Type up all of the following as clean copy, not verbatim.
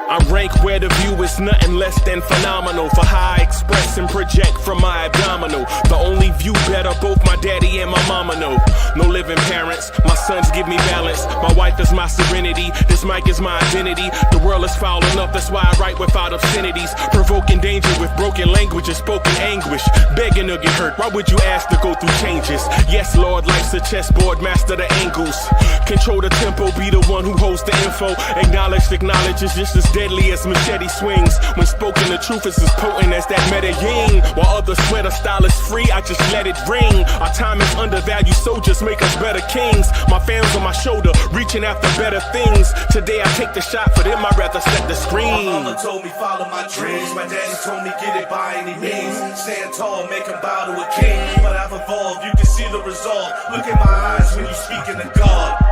I rank where the view is nothing less than phenomenal for how I express and project from my abdominal. The only view better, both my daddy and my mama know. No living parents, my sons give me balance. My wife is my serenity, this mic is my identity. The world is foul enough, that's why I write without obscenities. Provoking danger with broken language and spoken anguish. Begging to get hurt, why would you ask to go through changes? Yes, Lord, life's a chessboard, master the angles. Control the tempo, be the one who holds the info. Acknowledged knowledge is just as deadly as machete swings. When spoken, the truth is as potent as that Medellin. While others swear the style is free, I just let it ring. Our time is undervalued, soldiers make us better kings. My fans on my shoulder, reaching after better things. Today I take the shot, for them I'd rather set the screen. My mama told me follow my dreams. My daddy told me get it by any means. Stand tall, make him bow to a king. But I've evolved, you can see the resolve. Look in my eyes when you speaking to God.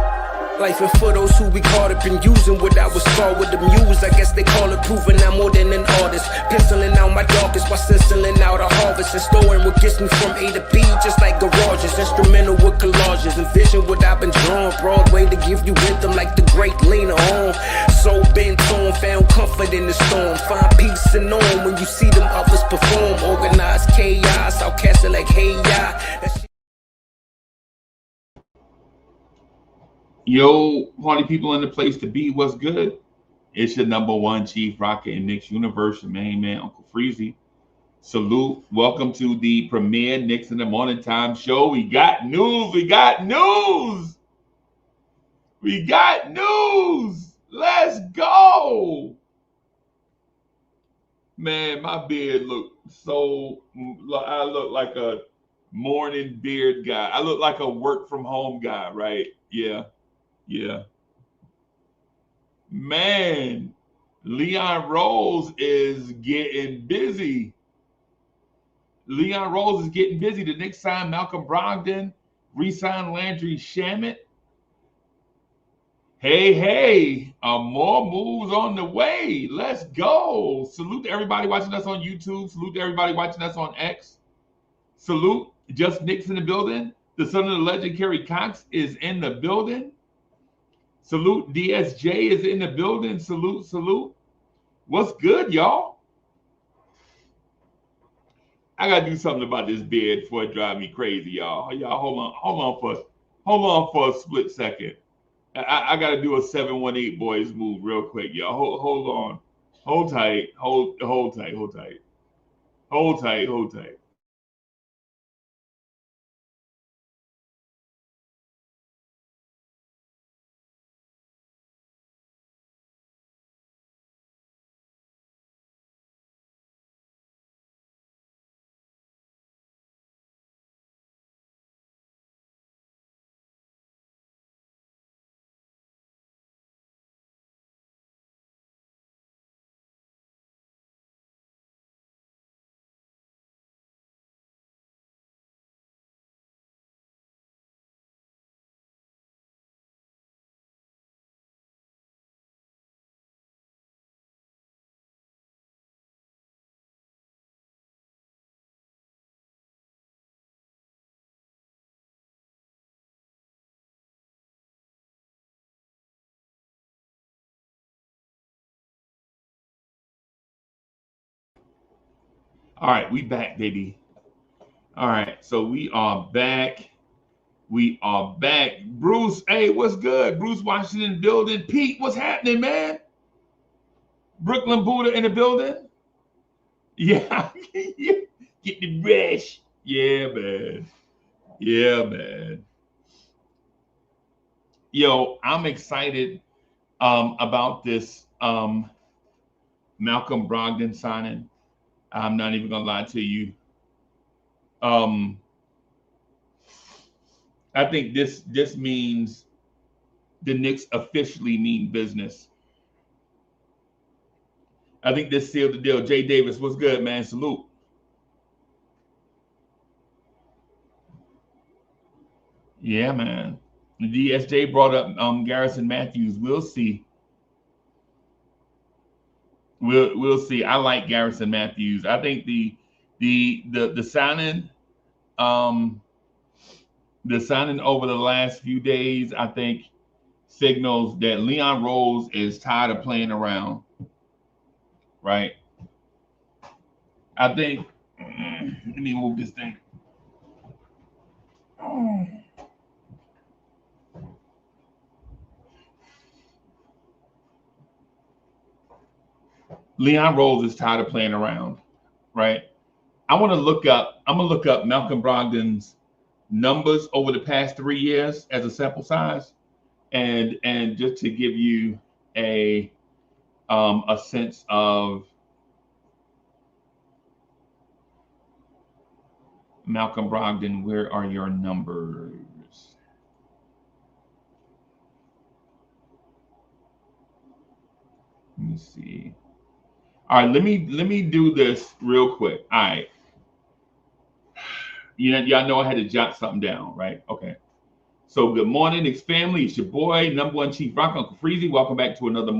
Life and for those who we caught up in using what I was scarred with the muse. I guess they call it proving I'm more than an artist. Penciling out my darkest while stenciling out a harvest. And storing what gets me from A to B, just like garages. Instrumental with collages. Envision what I've been drawing. Broadway to give you rhythm like the great Lena Horne. So bent on, found comfort in the storm. Find peace and on when you see them others perform. Organized chaos, outcasted like hey ya. Yo, party people in the place to be, what's good? It's your number one chief rocker in Knicks universe, your main man, Uncle Freezie. Salute. Welcome to the premiere Knicks in the Morning Time show. We got news. We got news. We got news. Let's go. Man, my beard look so, I look like a morning beard guy. I look like a work from home guy, right? Yeah. Yeah. Man, Leon Rose is getting busy. Leon Rose is getting busy. The Knicks signed Malcolm Brogdon, re-signed Landry Shamet. Hey, more moves on the way. Let's go. Salute to everybody watching us on YouTube. Salute to everybody watching us on X. Salute, Just Knicks in the building. The son of the legend, Kerry Cox, is in the building. Salute, DSJ is in the building. Salute. What's good, y'all? I gotta do something about this beard before it drives me crazy, y'all. Y'all, hold on for a split second. I gotta do a 718 boys move real quick, y'all. Hold on. Hold tight. Hold tight. All right, we back, baby. All right, so we are back. Bruce, hey, what's good? Bruce Washington building. Pete, what's happening, man? Brooklyn Buddha in the building. Yeah, get the brush. Yeah, man. Yo, I'm excited about this Malcolm Brogdon signing. I'm not even gonna lie to you. I think this means the Knicks officially mean business. I think this sealed the deal. Jay Davis, what's good, man? Salute. Yeah, man. The DSJ brought up Garrison Matthews. We'll see. We'll see. I like Garrison Matthews. I think the The signing, the signing over the last few days, I think, signals that Leon Rose is tired of playing around. Right? I think. Let me move this thing. Leon Rose is tired of playing around, right? I'm gonna look up Malcolm Brogdon's numbers over the past 3 years as a sample size, and just to give you a sense of Malcolm Brogdon. Where are your numbers? Let me see. All right, let me do this real quick. All right. Y'all know I had to jot something down, right? Okay. So good morning, Knicks family. It's your boy, number one Chief Rock, Uncle Freezie. Welcome back to another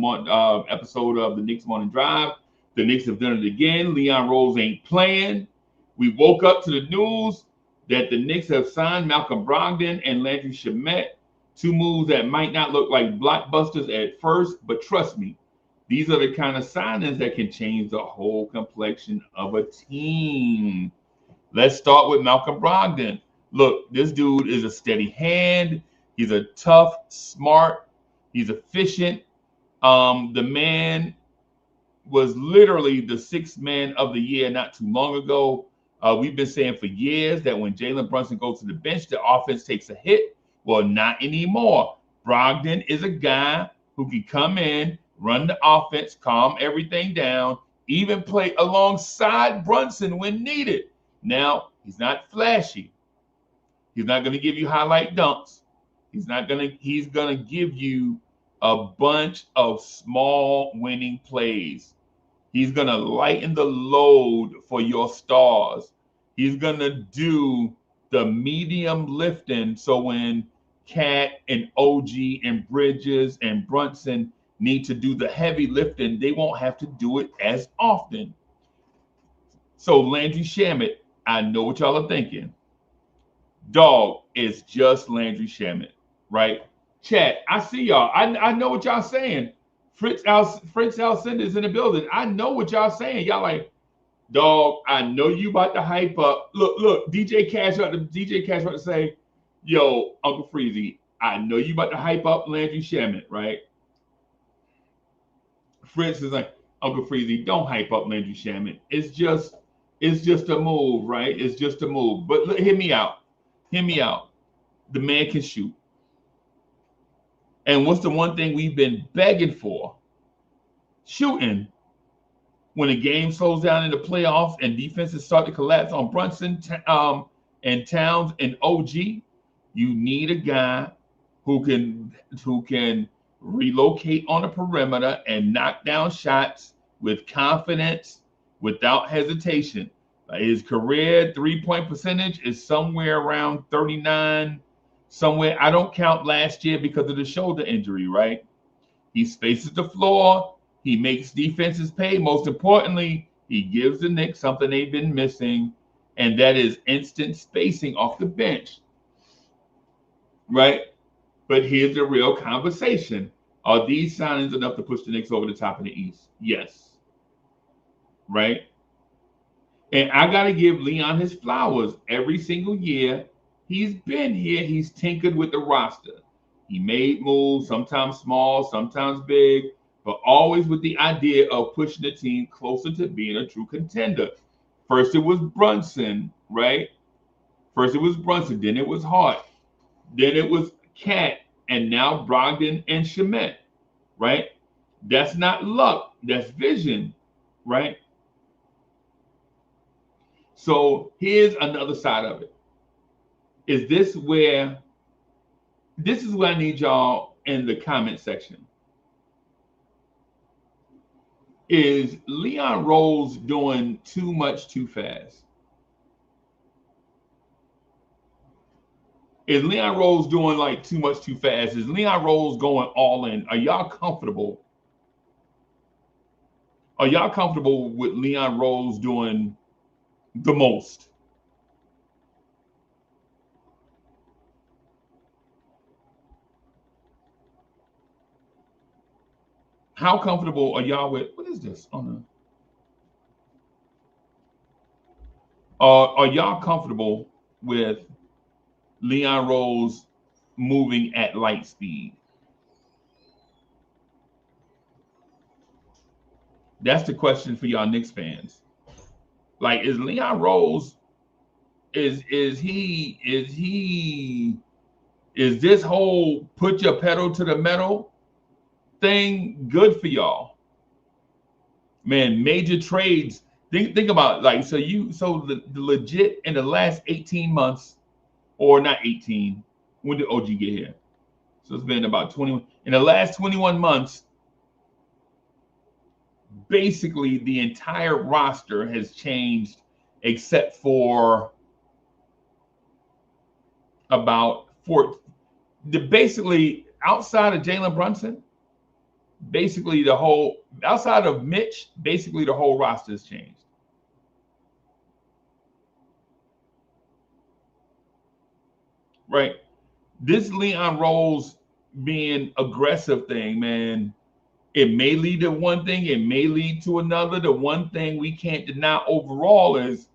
episode of the Knicks Morning Drive. The Knicks have done it again. Leon Rose ain't playing. We woke up to the news that the Knicks have signed Malcolm Brogdon and Landry Shamet, two moves that might not look like blockbusters at first, but trust me, these are the kind of signings that can change the whole complexion of a team. Let's start with Malcolm Brogdon. Look, this dude is a steady hand. He's a tough, smart. He's efficient. The man was literally the sixth man of the year not too long ago. We've been saying for years that when Jalen Brunson goes to the bench, the offense takes a hit. Well, not anymore. Brogdon is a guy who can come in, run the offense, calm everything down, even play alongside Brunson when needed. Now, he's not flashy. He's not going to give you highlight dunks. He's going to give you a bunch of small winning plays. He's going to lighten the load for your stars. He's going to do the medium lifting. So when Cat and OG and Bridges and Brunson need to do the heavy lifting, they won't have to do it as often. So Landry Shamet, I know what y'all are thinking. Dog is just Landry Shamet, right? Chat, I see y'all. I know what y'all saying. Fritz Alcindor's in the building. I know what y'all saying. Y'all like, dog, I know you about to hype up. Look, DJ Cash about to say, yo, Uncle Freezie, I know you about to hype up Landry Shamet, right? Fritz is like, Uncle Freezie, don't hype up Landry Shamet. It's just a move, right? It's just a move. But hear me out. The man can shoot. And what's the one thing we've been begging for? Shooting. When the game slows down in the playoffs and defenses start to collapse on Brunson and Towns and OG, you need a guy who can relocate on the perimeter and knock down shots with confidence, without hesitation. His career three-point percentage is somewhere around 39. Somewhere, I don't count last year because of the shoulder injury, right? He spaces the floor. He makes defenses pay. Most importantly, he gives the Knicks something they've been missing, and that is instant spacing off the bench, right? But here's the real conversation. Are these signings enough to push the Knicks over the top of the East? Yes. Right? And I got to give Leon his flowers. Every single year he's been here, he's tinkered with the roster. He made moves, sometimes small, sometimes big, but always with the idea of pushing the team closer to being a true contender. First it was Brunson, right? Then it was Hart. Then it was Cat, and now Brogdon and Shamet, right? That's not luck, that's vision, right? So here's another side of it. This is where I need y'all in the comment section. Is Leon Rose doing too much too fast? Is Leon Rose doing like too much too fast? Is Leon Rose going all in? Are y'all comfortable? Are y'all comfortable with Leon Rose doing the most? How comfortable are y'all with, what is this? Oh no. Are y'all comfortable with Leon Rose moving at light speed? That's the question for y'all Knicks fans. Like, is Leon Rose, is this whole put your pedal to the metal thing good for y'all? Man, major trades. Think about, like, so the legit in the last 18 months, or not 18, when did OG get here? So it's been about 21. In the last 21 months, basically the entire roster has changed except for about basically outside of Jalen Brunson, basically outside of Mitch, basically the whole roster has changed. Right? This Leon Rose being aggressive thing, man, it may lead to one thing, it may lead to another. The one thing we can't deny overall is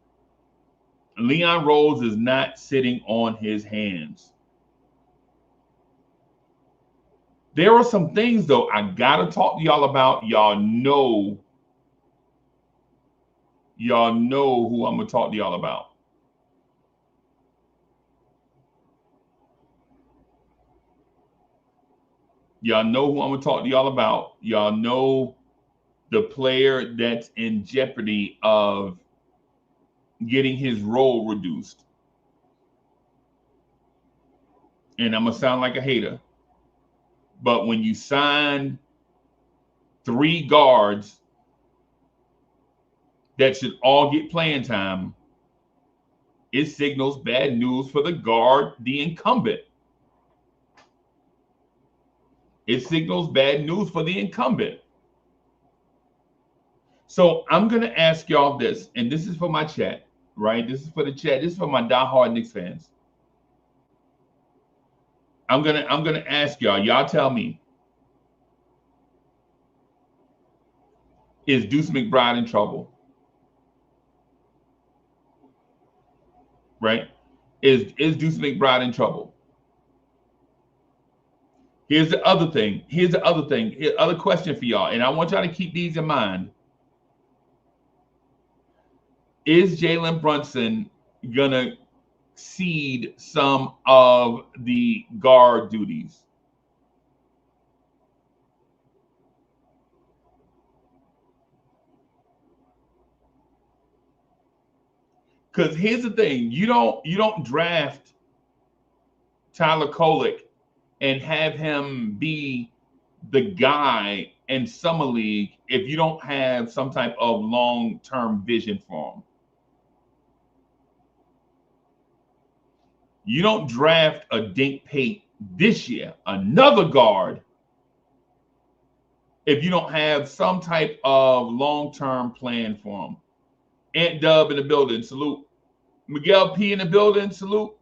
Leon Rose is not sitting on his hands. There are some things, though, I gotta talk to y'all about. Y'all know who I'm gonna talk to y'all about. Y'all know who I'm gonna talk to y'all about. Y'all know the player that's in jeopardy of getting his role reduced. And I'm gonna sound like a hater, but when you sign 3 guards that should all get playing time, it signals bad news for the guard, the incumbent. It signals bad news for the incumbent. So I'm going to ask y'all this, and this is for my chat, right? This is for the chat. This is for my diehard Knicks fans. I'm gonna ask y'all. Y'all tell me, is Deuce McBride in trouble? Right? Is Deuce McBride in trouble? Here's the other thing. Here's the other question for y'all, and I want y'all to keep these in mind. Is Jalen Brunson gonna cede some of the guard duties? Because here's the thing: you don't draft Tyler Kolek and have him be the guy in summer league if you don't have some type of long-term vision for him. You don't draft a Dink Pate this year, another guard, if you don't have some type of long-term plan for him. Ant Dub in the building, salute. Miguel P in the building, salute.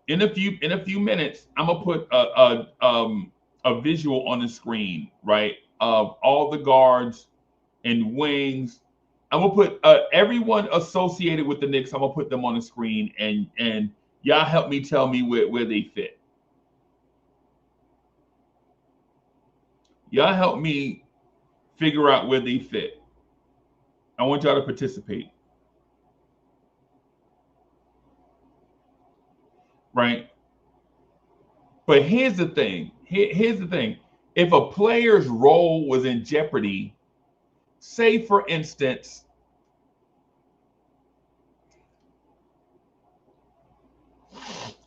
In a few minutes, I'm gonna put a visual on the screen, right, of all the guards and wings. I'm gonna put everyone associated with the Knicks. I'm gonna put them on the screen, and y'all help me tell me where they fit. Y'all help me figure out where they fit. I want y'all to participate. Right? But here's the thing. Here's the thing. If a player's role was in jeopardy, say for instance,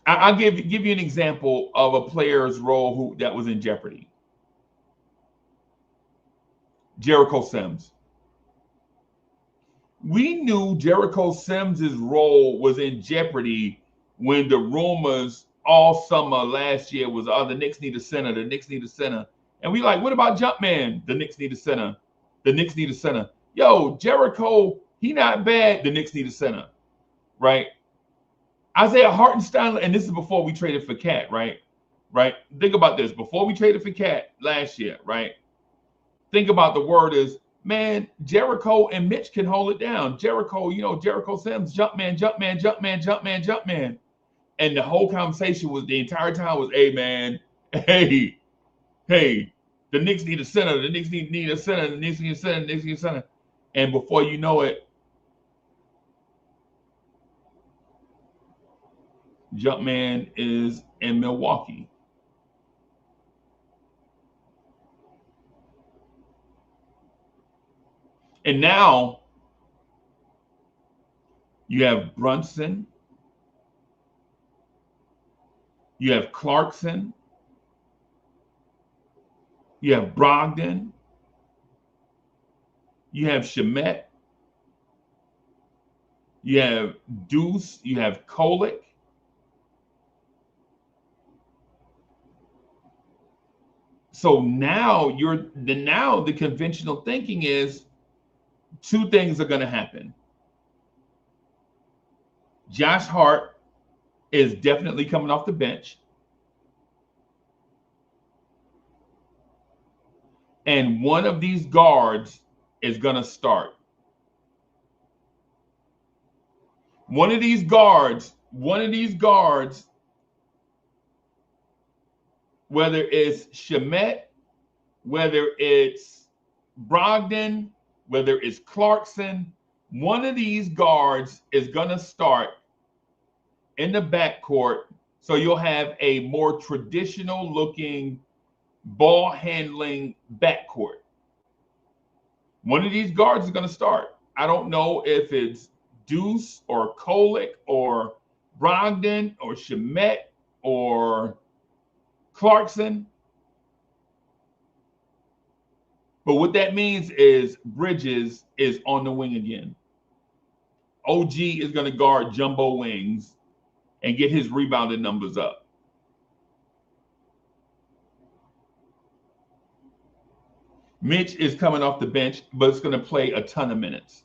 I'll give you an example of a player's role that was in jeopardy. Jericho Sims. We knew Jericho Sims' role was in jeopardy when the rumors all summer last year was, oh, the Knicks need a center, the Knicks need a center. And we like, what about Jumpman? The Knicks need a center. The Knicks need a center. Yo, Jericho, he not bad. The Knicks need a center, right? Isaiah Hartenstein, and this is before we traded for Cat, right? Right? Think about this. Before we traded for Cat last year, right? Think about the word is, man, Jericho and Mitch can hold it down. Jericho, Jericho Sims, Jumpman, Jumpman, Jumpman, Jumpman, Jumpman. And the whole conversation was, the entire time was, hey, man, hey, the Knicks need a center. The Knicks need a center. The Knicks need a center. The Knicks need a center. And before you know it, Jumpman is in Milwaukee. And now you have Brunson. You have Clarkson. You have Brogdon. You have Shamet. You have Deuce. You have Kolick. So now the conventional thinking is two things are going to happen. Josh Hart is definitely coming off the bench. And one of these guards is going to start. One of these guards, whether it's Shamet, whether it's Brogdon, whether it's Clarkson, one of these guards is going to start in the backcourt. So you'll have a more traditional looking ball handling backcourt. One of these guards is going to start. I don't know if it's Deuce or Kolick or Brogdon or Shamet or Clarkson. But what that means is Bridges is on the wing again. OG is going to guard jumbo wings and get his rebounding numbers up. Mitch is coming off the bench, but it's going to play a ton of minutes.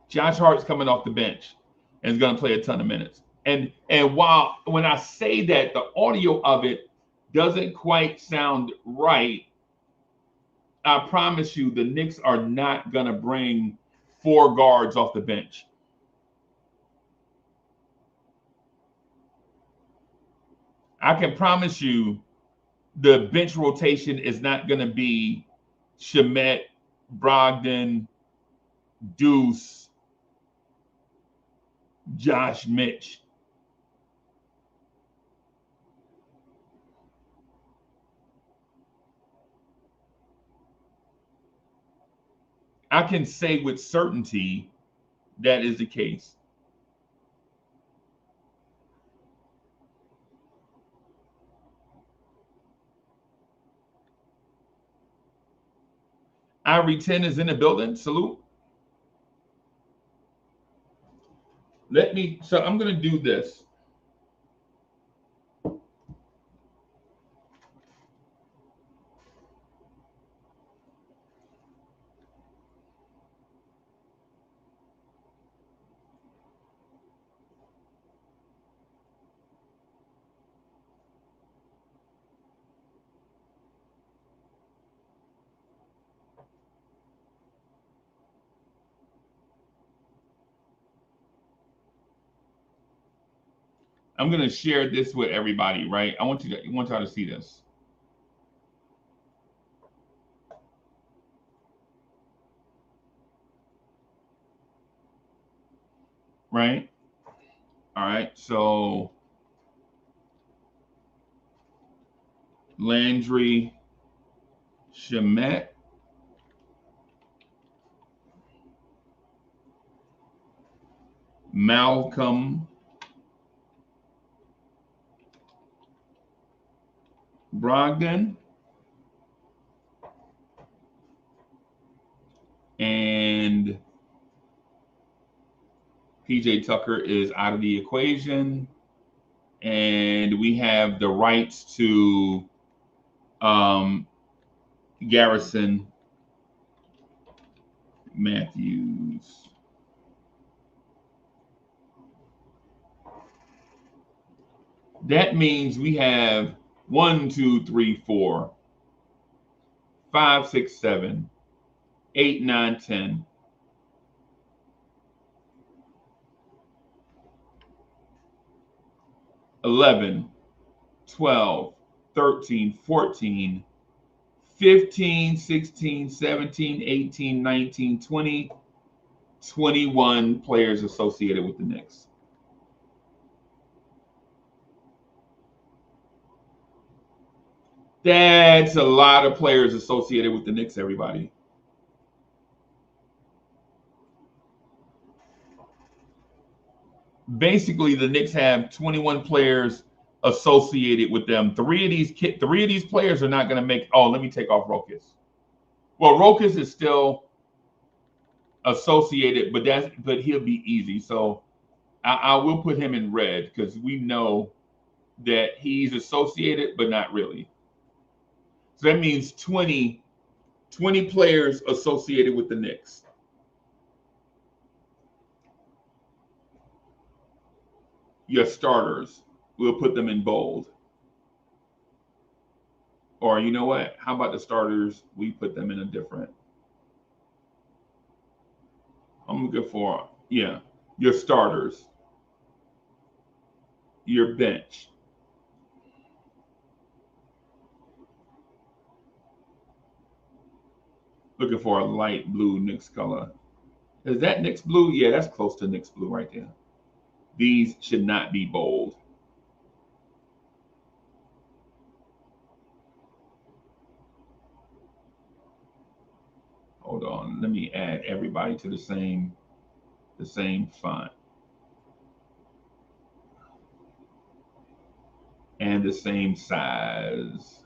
Josh Hart's coming off the bench and is going to play a ton of minutes. And when I say that, the audio of it doesn't quite sound right, I promise you the Knicks are not going to bring 4 guards off the bench. I can promise you the bench rotation is not going to be Shamet, Brogdon, Deuce, Josh, Mitch. I can say with certainty that is the case. Ivory 10 is in the building. Salute. So I'm going to do this. I'm going to share this with everybody, right? I want y'all to see this. Right? All right. So Landry Shamet. Malcolm Brogdon, And PJ Tucker is out of the equation. And we have the rights to Garrison Matthews. That means we have 1, 2, 3, 4, 5, 6, 7, 8, 9, 10. 11, 12, 13, 14, 15, 16, 17, 18, 19, 20, 21 players associated with the Knicks. That's a lot of players associated with the Knicks, everybody. Basically, the Knicks have 21 players associated with them. Three of these players are not going to make. Oh, let me take off Rokas. Well, Rokas is still associated, but he'll be easy. So I will put him in red because we know that he's associated, but not really. So that means 20 players associated with the Knicks. Your starters, we'll put them in bold. Or you know what? How about the starters? We put them in a different. I'm looking for, yeah, your starters, your bench. Looking for a light blue Knicks color. Is that Knicks blue? Yeah, that's close to Knicks blue right there. These should not be bold. Hold on, let me add everybody to the same font and the same size.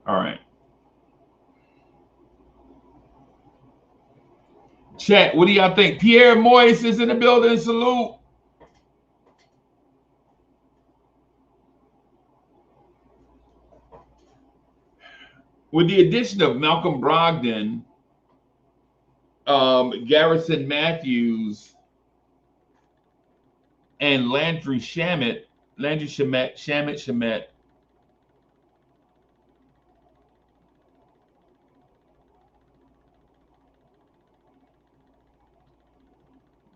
All right. Chat, what do y'all think? Pierre Moyes is in the building. Salute. With the addition of Malcolm Brogdon, Garrison Matthews, and Landry Shamet,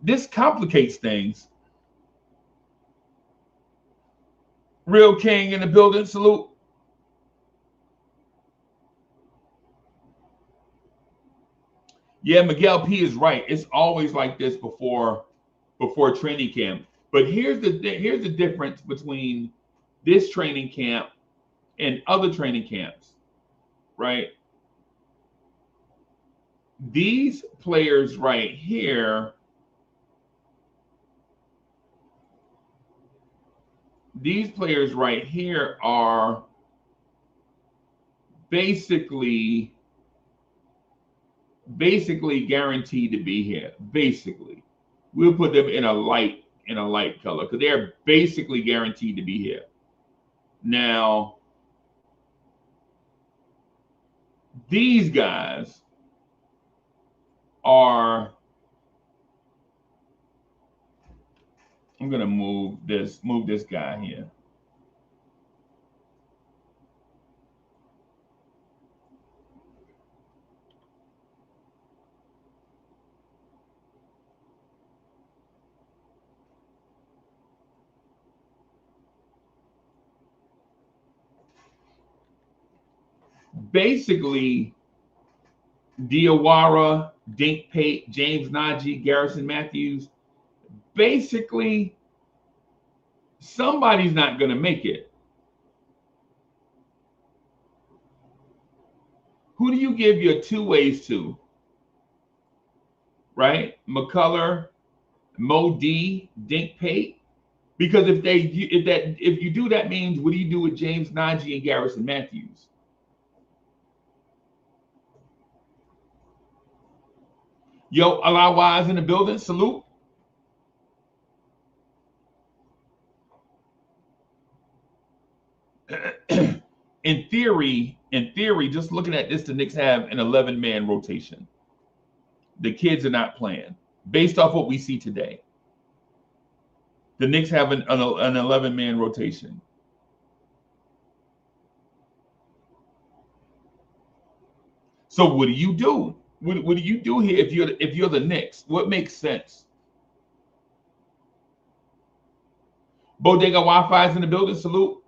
this complicates things. Real King in the building. Salute. Yeah, Miguel P is right. It's always like this before training camp. But here's the difference between this training camp and other training camps, right? These players right here, are basically guaranteed to be here. Basically, we'll put them in a light color because they're basically guaranteed to be here. Now, these guys are. I'm gonna move this guy here. Basically, Diawara, Dink Pate, James Najee, Garrison Matthews, basically somebody's not going to make it. Who do you give your two ways to? Right? McCullough, Mo D, Dink Pate. Because if you do that means what do you do with James Najee and Garrison Matthews? Yo, Allah Wise in the building, salute. In theory, just looking at this, the Knicks have an 11-man rotation. The kids are not playing. Based off what we see today, the Knicks have an 11-man rotation. So what do you do? What do you do here if you're the Knicks? What makes sense? Bodega Wi-Fi is in the building. Salute.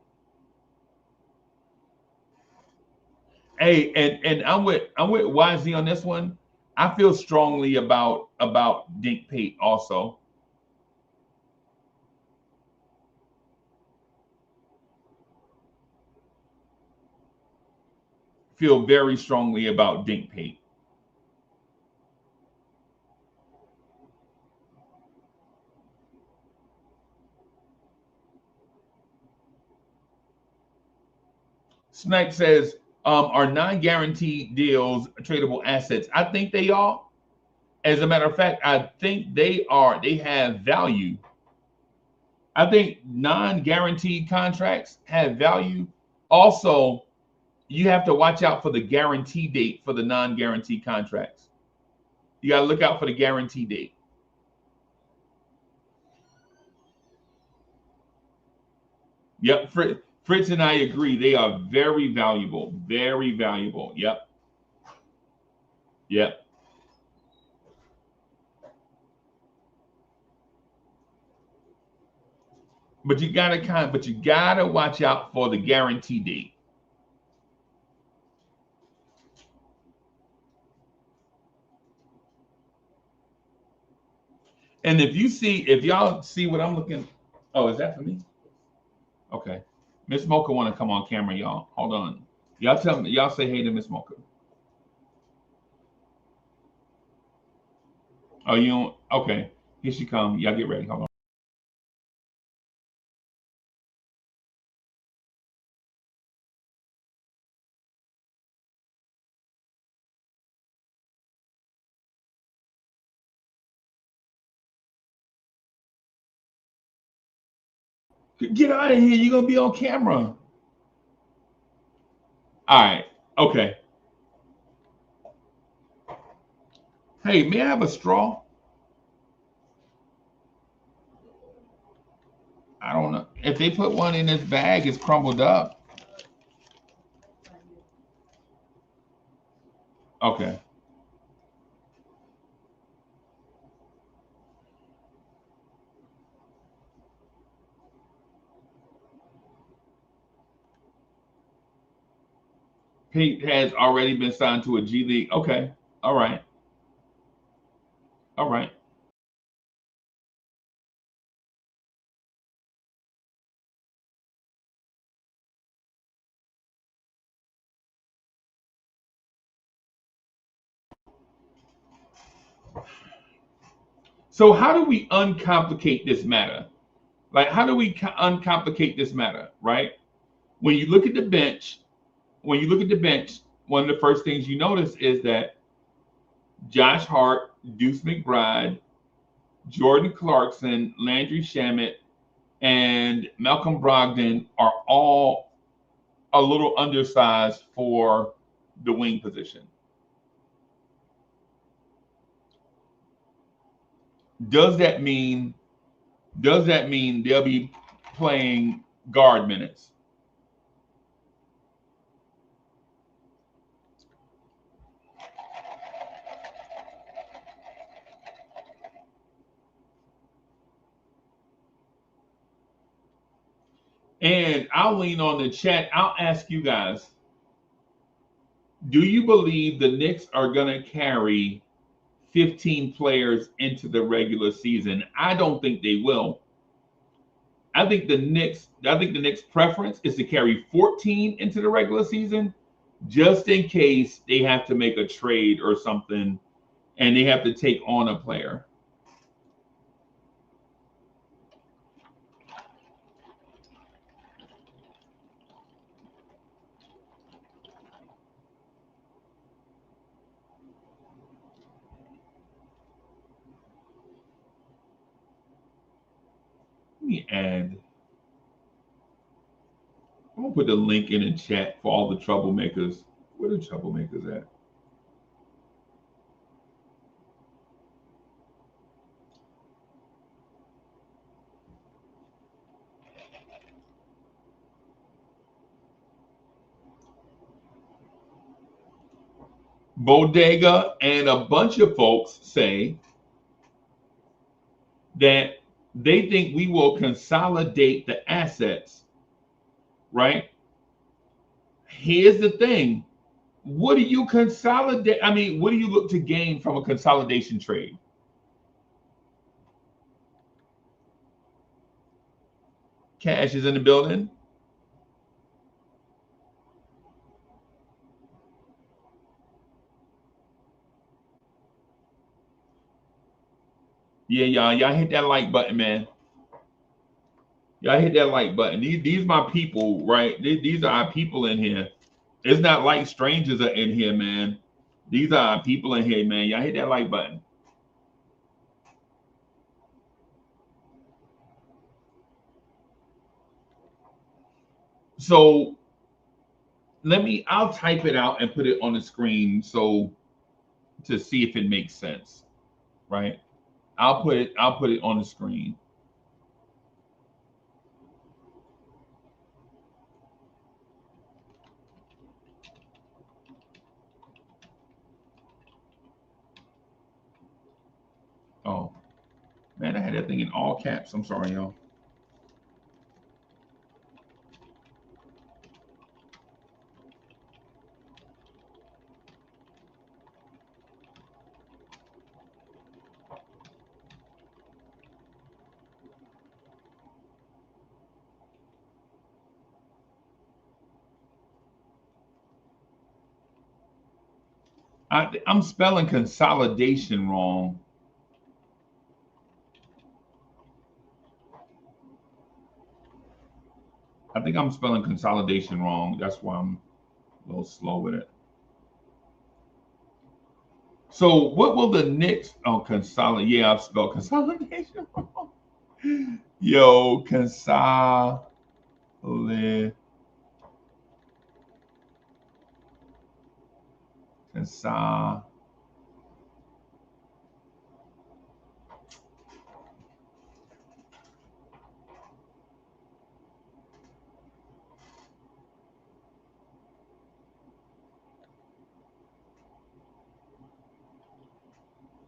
Hey, and I'm with YZ on this one. I feel strongly about Dink Pate also. Feel very strongly about Dink Pate. Snipe says, are non-guaranteed deals tradable assets? I think they are. As a matter of fact, I think they are. They have value. I think non-guaranteed contracts have value. Also, you have to watch out for the guarantee date for the non-guaranteed contracts. You got to look out for the guarantee date. Yep, Fritz and I agree. They are very valuable. Very valuable. Yep. Yep. But you gotta watch out for the guarantee date. And if y'all see what I'm looking, oh, is that for me? Okay. Miss Mocha want to come on camera, y'all. Hold on. Y'all say hey to Miss Mocha. Oh, you don't? Okay. Here she come. Y'all get ready. Hold on. Get out of here. You're going to be on camera. All right. Okay. Hey, may I have a straw? I don't know. If they put one in this bag, it's crumbled up. Okay. Pete has already been signed to a G League. Okay. All right. All right. So how do we uncomplicate this matter? Like, how do we uncomplicate this matter, right? When you look at the bench, one of the first things you notice is that Josh Hart, Deuce McBride, Jordan Clarkson, Landry Shamet, and Malcolm Brogdon are all a little undersized for the wing position. Does that mean they'll be playing guard minutes? And I'll lean on the chat. I'll ask you guys, do you believe the Knicks are going to carry 15 players into the regular season? I don't think they will. I think the Knicks preference is to carry 14 into the regular season, just in case they have to make a trade or something and they have to take on a player. me add. I'm gonna put the link in the chat for all the troublemakers. Where the troublemakers at? Bodega and a bunch of folks say that they think we will consolidate the assets, right? Here's the thing. What do you consolidate? I mean, what do you look to gain from a consolidation trade? Cash is in the building. Yeah, y'all hit that like button, man. Y'all hit that like button. These my people, right? These are our people in here. It's not like strangers are in here, man. These are our people in here, man. Y'all hit that like button. So I'll type it out and put it on the screen so to see if it makes sense, right? I'll put it on the screen. Oh, man, I had that thing in all caps. I'm sorry, y'all. I'm spelling consolidation wrong. I think I'm spelling consolidation wrong. That's why I'm a little slow with it. So what will the Knicks consolidate? Yeah, I've spelled consolidation wrong. Yo, consolidation.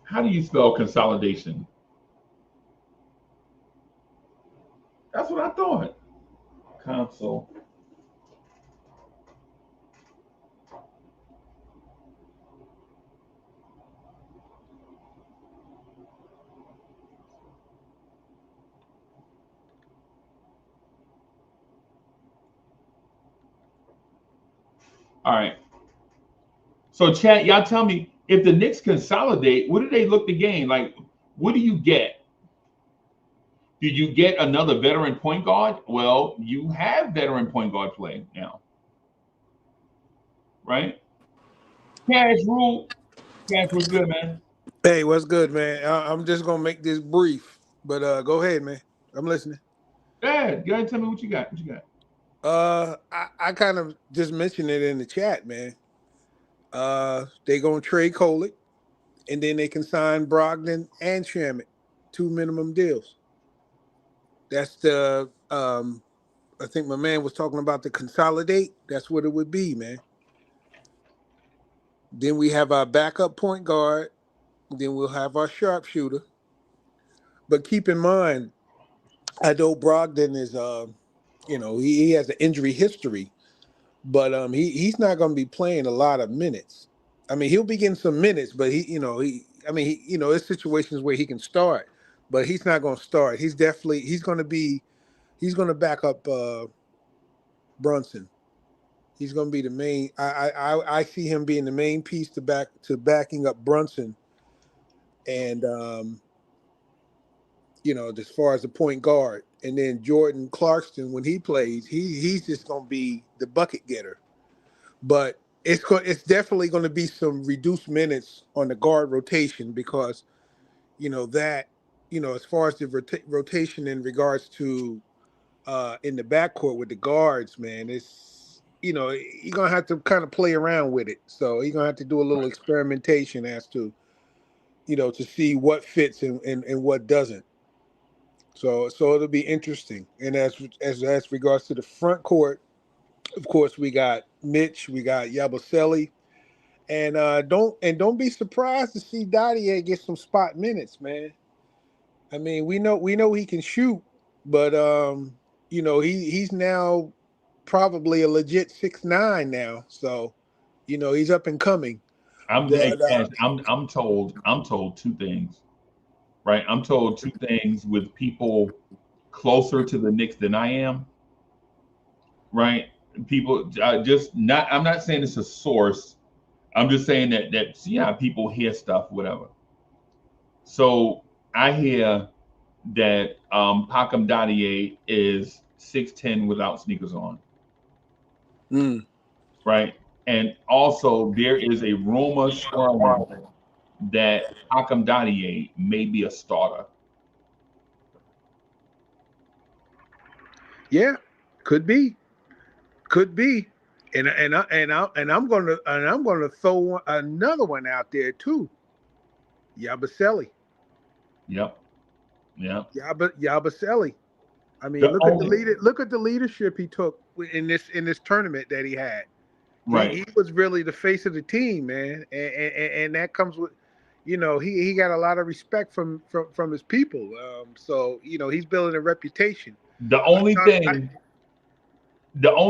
How do you spell consolidation? That's what I thought. Console. All right. So chat, y'all tell me if the Knicks consolidate, what do they look to gain? Like, what do you get? Do you get another veteran point guard? Well, you have veteran point guard play now, right? Cash rule. Cash was good, man. Hey, what's good, man? I'm just gonna make this brief, but go ahead, man. I'm listening. Go ahead, tell me what you got. What you got? I kind of just mentioned it in the chat, man. They gonna trade Kolick, and then they can sign Brogdon and Shamet, 2 minimum deals. That's the I think my man was talking about the consolidate. That's what it would be, man. Then we have our backup point guard. Then we'll have our sharpshooter. But keep in mind, I know Brogdon is he has an injury history, but he's not going to be playing a lot of minutes. I mean, he'll be getting some minutes, but there's situations where he can start, but he's not going to start. He's going to back up Brunson. He's going to be the main. I see him being the main piece to backing up Brunson, and as far as the point guard. And then Jordan Clarkson, when he plays, he's just going to be the bucket getter. But it's definitely going to be some reduced minutes on the guard rotation because, that as far as the rotation in regards to in the backcourt with the guards, man, it's you're gonna have to kind of play around with it. So you're gonna have to do a little experimentation as to to see what fits and what doesn't. So it'll be interesting. And as regards to the front court, of course we got Mitch, we got Yabusele, and don't be surprised to see Dottie get some spot minutes, man. I mean, we know he can shoot, but he's now probably a legit 6'9" now. So, he's up and coming. Hey, But Cash, I'm told two things, right? I'm told two things with people closer to the Knicks than I am, right? People just not. I'm not saying it's a source. I'm just saying that see how people hear stuff, whatever. So I hear that Hakim Dadier is 6'10" without sneakers on, right? And also there is a rumor swirling that Hakim Dadier may be a starter. yeah, could be, and I'm gonna throw another one out there too. Yabusele. Yep. Yabusele. I mean, The look only, at the leadership he took in this tournament that he had. right. He was really the face of the team, man, and that comes with, he got a lot of respect from his people. So he's building a reputation. The only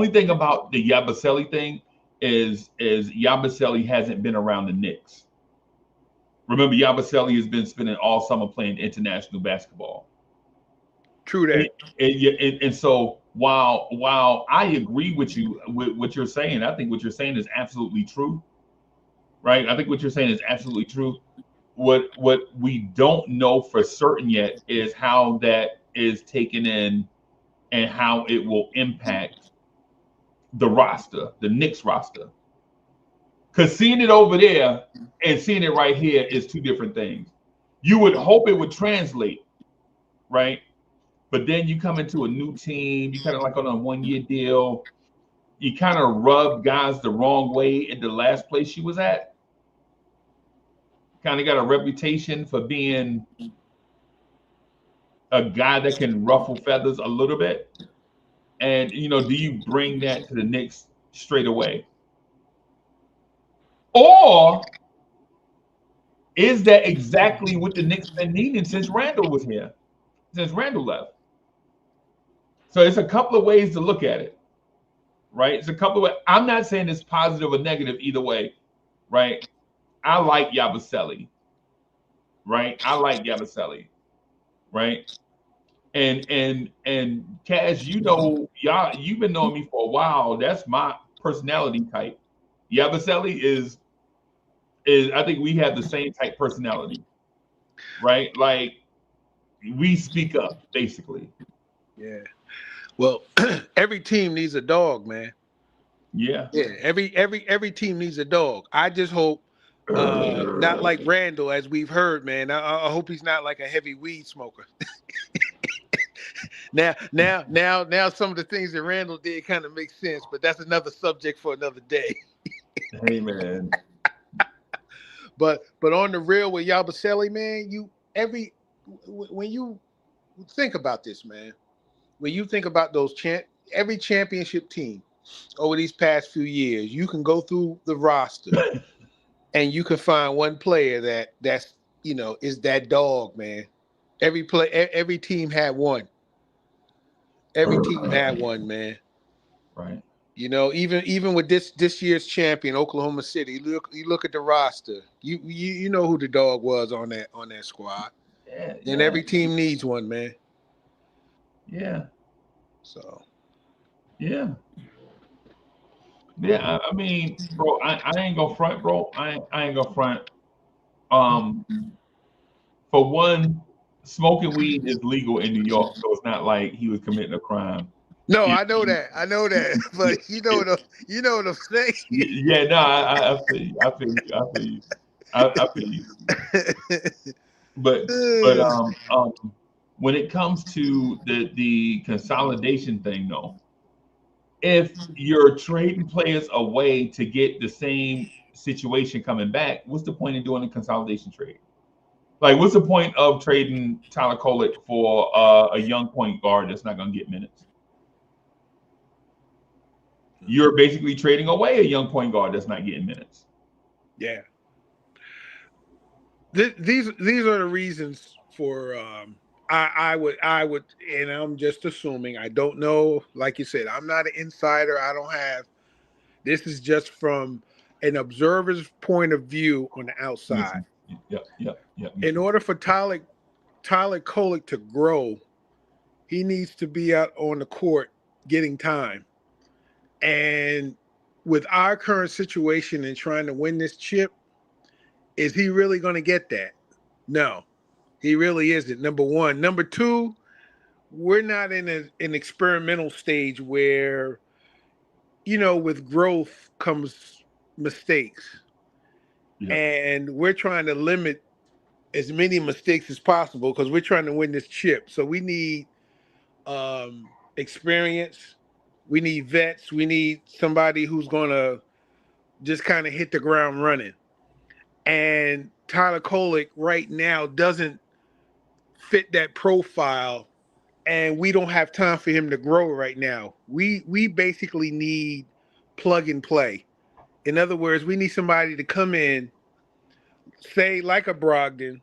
thing about the Yabusele thing is Yabusele hasn't been around the Knicks. Remember, Yabusele has been spending all summer playing international basketball. True that. And so while I agree with you with what you're saying, I think what you're saying is absolutely true, right? I think what you're saying is absolutely true. What we don't know for certain yet is how that is taken in and how it will impact the roster, the Knicks roster. Because seeing it over there and seeing it right here is two different things. You would hope it would translate, right? But then you come into a new team, you kind of like on a 1-year deal. You kind of rub guys the wrong way at the last place you was at. Kind of got a reputation for being a guy that can ruffle feathers a little bit. And, do you bring that to the Knicks straight away? Or is that exactly what the Knicks been needing since Randall was here, since Randall left? So it's a couple of ways to look at it, right? It's a couple of ways. I'm not saying it's positive or negative either way, right? I like Yabusele, right? Right? And Cash, y'all, you've been knowing me for a while. That's my personality type. Yabusele is I think we have the same type personality, right? Like we speak up, basically. Yeah. Well, every team needs a dog, man. Yeah. Yeah. Every team needs a dog. I just hope not like Randall, as we've heard, man. I hope he's not like a heavy weed smoker. Now, some of the things that Randall did kind of make sense, but that's another subject for another day. Hey, man. But on the real with Yabusele, man, when you think about this, man, when you think about those every championship team over these past few years, you can go through the roster and you can find one player that's is that dog, man. Every team had one. Every team had one, man. Right. Even with this year's champion, Oklahoma City, you look at the roster. You know who the dog was on that squad. Yeah. And every team needs one, man. Yeah. So. Yeah. Yeah. I mean, bro, I ain't gonna front, bro. I ain't gonna front. For one, smoking weed is legal in New York, so it's not like he was committing a crime. No, I know that, but you know what I'm saying. Yeah, no, I feel you. I feel you. But but when it comes to the consolidation thing, though, if you're trading players away to get the same situation coming back, what's the point in doing a consolidation trade? Like, what's the point of trading Tyler Kolek for a young point guard that's not going to get minutes? You're basically trading away a young point guard that's not getting minutes. Yeah. These are the reasons for I would, and I'm just assuming. I don't know. Like you said, I'm not an insider. I don't have. This is just from an observer's point of view on the outside. Yep. In order for Tyler Kolek to grow, he needs to be out on the court getting time. And with our current situation and trying to win this chip, is he really going to get that? No, he really isn't. Number one. Number two, we're not in an experimental stage where, with growth comes mistakes. Yeah. And we're trying to limit as many mistakes as possible because we're trying to win this chip. So we need experience. We need vets. We need somebody who's going to just kind of hit the ground running. And Tyler Kolek right now doesn't fit that profile, and we don't have time for him to grow right now. We basically need plug and play. In other words, we need somebody to come in, say like a Brogdon,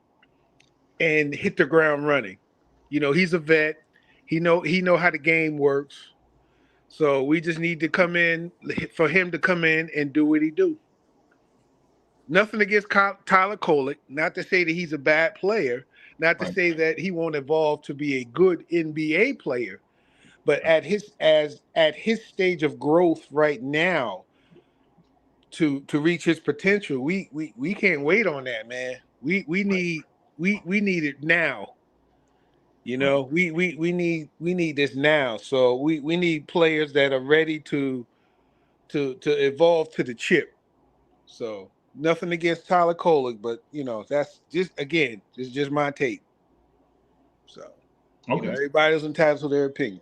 and hit the ground running. He's a vet. He know how the game works. So we just need to come in for him to come in and do what he do. Nothing against Tyler Kolek. Not to say that he's a bad player. Not to say that he won't evolve to be a good NBA player. But at his stage of growth right now, to reach his potential, we can't wait on that, man. We need it now. We need this now. So we need players that are ready to evolve to the chip. So nothing against Tyler Kolek, but that's just my take. So everybody's entitled to their opinion.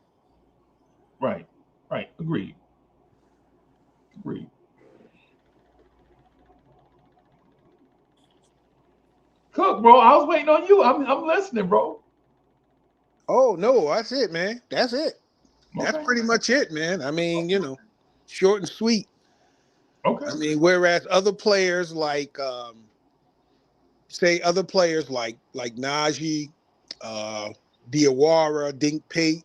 Right. Agreed. Cook, bro, I was waiting on you. I'm listening, bro. Oh no, that's it, man. That's it. That's pretty much it, man. I mean, short and sweet. Okay. I mean, whereas other players like Najee, Diawara, Dink Pate,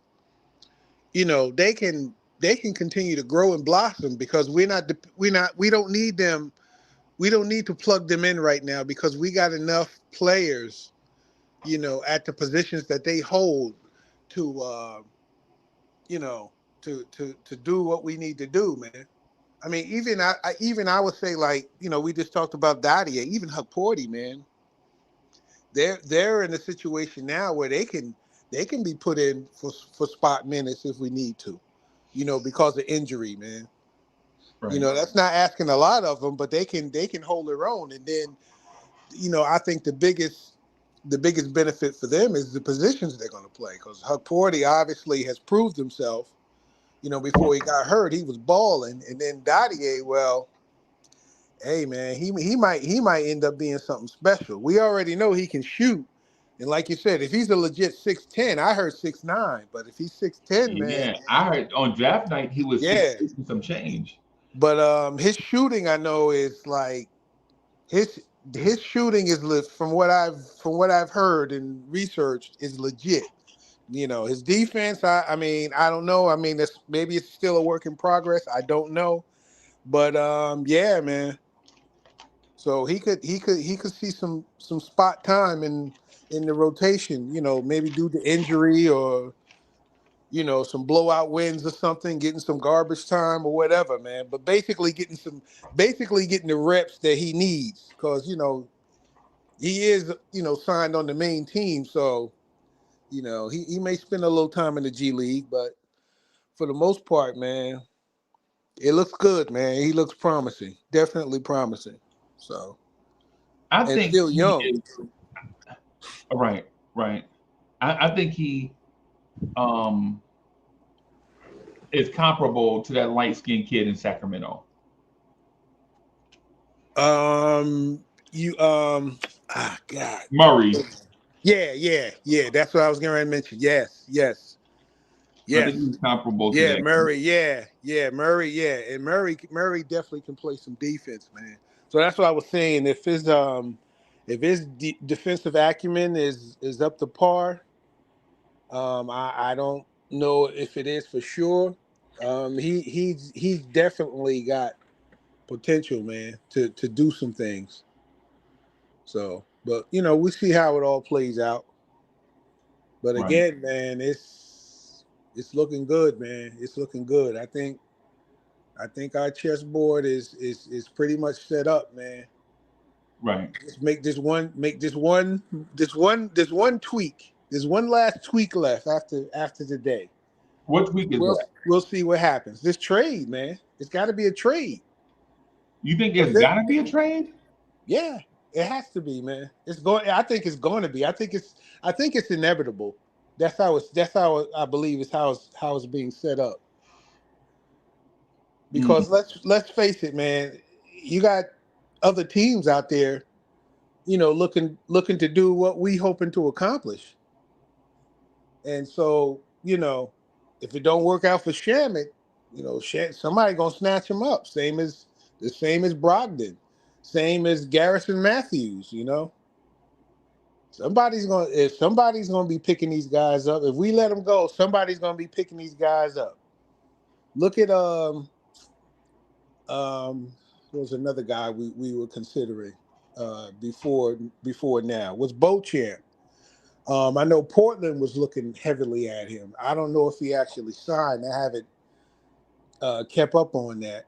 they can continue to grow and blossom because we don't need them. We don't need to plug them in right now because we got enough players, at the positions that they hold to to do what we need to do, man. I mean, even I would say, like, we just talked about Dottie, even Hukporti, man. They're in a situation now where they can be put in for spot minutes if we need to, because of injury, man. Right. That's not asking a lot of them, but they can hold their own. And then, I think the biggest benefit for them is the positions they're going to play, because Hukporti obviously has proved himself. Before he got hurt, he was balling, and then Dottie, well, hey man, he might end up being something special. We already know he can shoot, and like you said, if he's a legit 6'10", I heard 6'9", but if he's 6'10", man, yeah, I heard on draft night he was 6'6" and some change. But his shooting, I know, is like his shooting is from what I've heard and researched is legit. His defense, I mean, I don't know. I mean, maybe it's still a work in progress. I don't know. But yeah, man. So he could see some spot time in the rotation, maybe due to injury or some blowout wins or something, getting some garbage time or whatever, man. But basically getting the reps that he needs, because he is signed on the main team, so he may spend a little time in the G League, but for the most part, man, it looks good, man. He looks promising, definitely promising. So I think still young. Right, right. I think he is comparable to that light skinned kid in Sacramento. You God. Murray. Yeah. That's what I was going to mention. I think Yes. he's comparable to Yeah, that kid. Murray. Murray. Yeah, and Murray definitely can play some defense, man. So that's what I was saying. If his defensive acumen is up to par, I don't know if it is for sure. He's definitely got potential, man, to do some things. So, but we see how it all plays out. But Right, again, man, it's looking good, man. It's looking good. I think our chessboard is pretty much set up, man. right. Just make this one tweak. There's one last tweak left after today. What week is We'll that? we'll see what happens. This trade, man. It's got to be a trade. You think That's it's it. got to be a trade? Yeah, it has to be, man. It's going. I think it's going to be. I think it's inevitable. That's how I believe is how it's being set up. Mm, Because let's face it, man. You got other teams out there, looking to do what we hoping to accomplish. And so, if it don't work out for Shamet, somebody gonna snatch him up. Same as Brogdon, same as Garrison Matthews. If somebody's gonna be picking these guys up, if we let them go, somebody's gonna be picking these guys up. Look at there was another guy we were considering before now was Beauchamp. I know Portland was looking heavily at him. I don't know if he actually signed. I haven't kept up on that.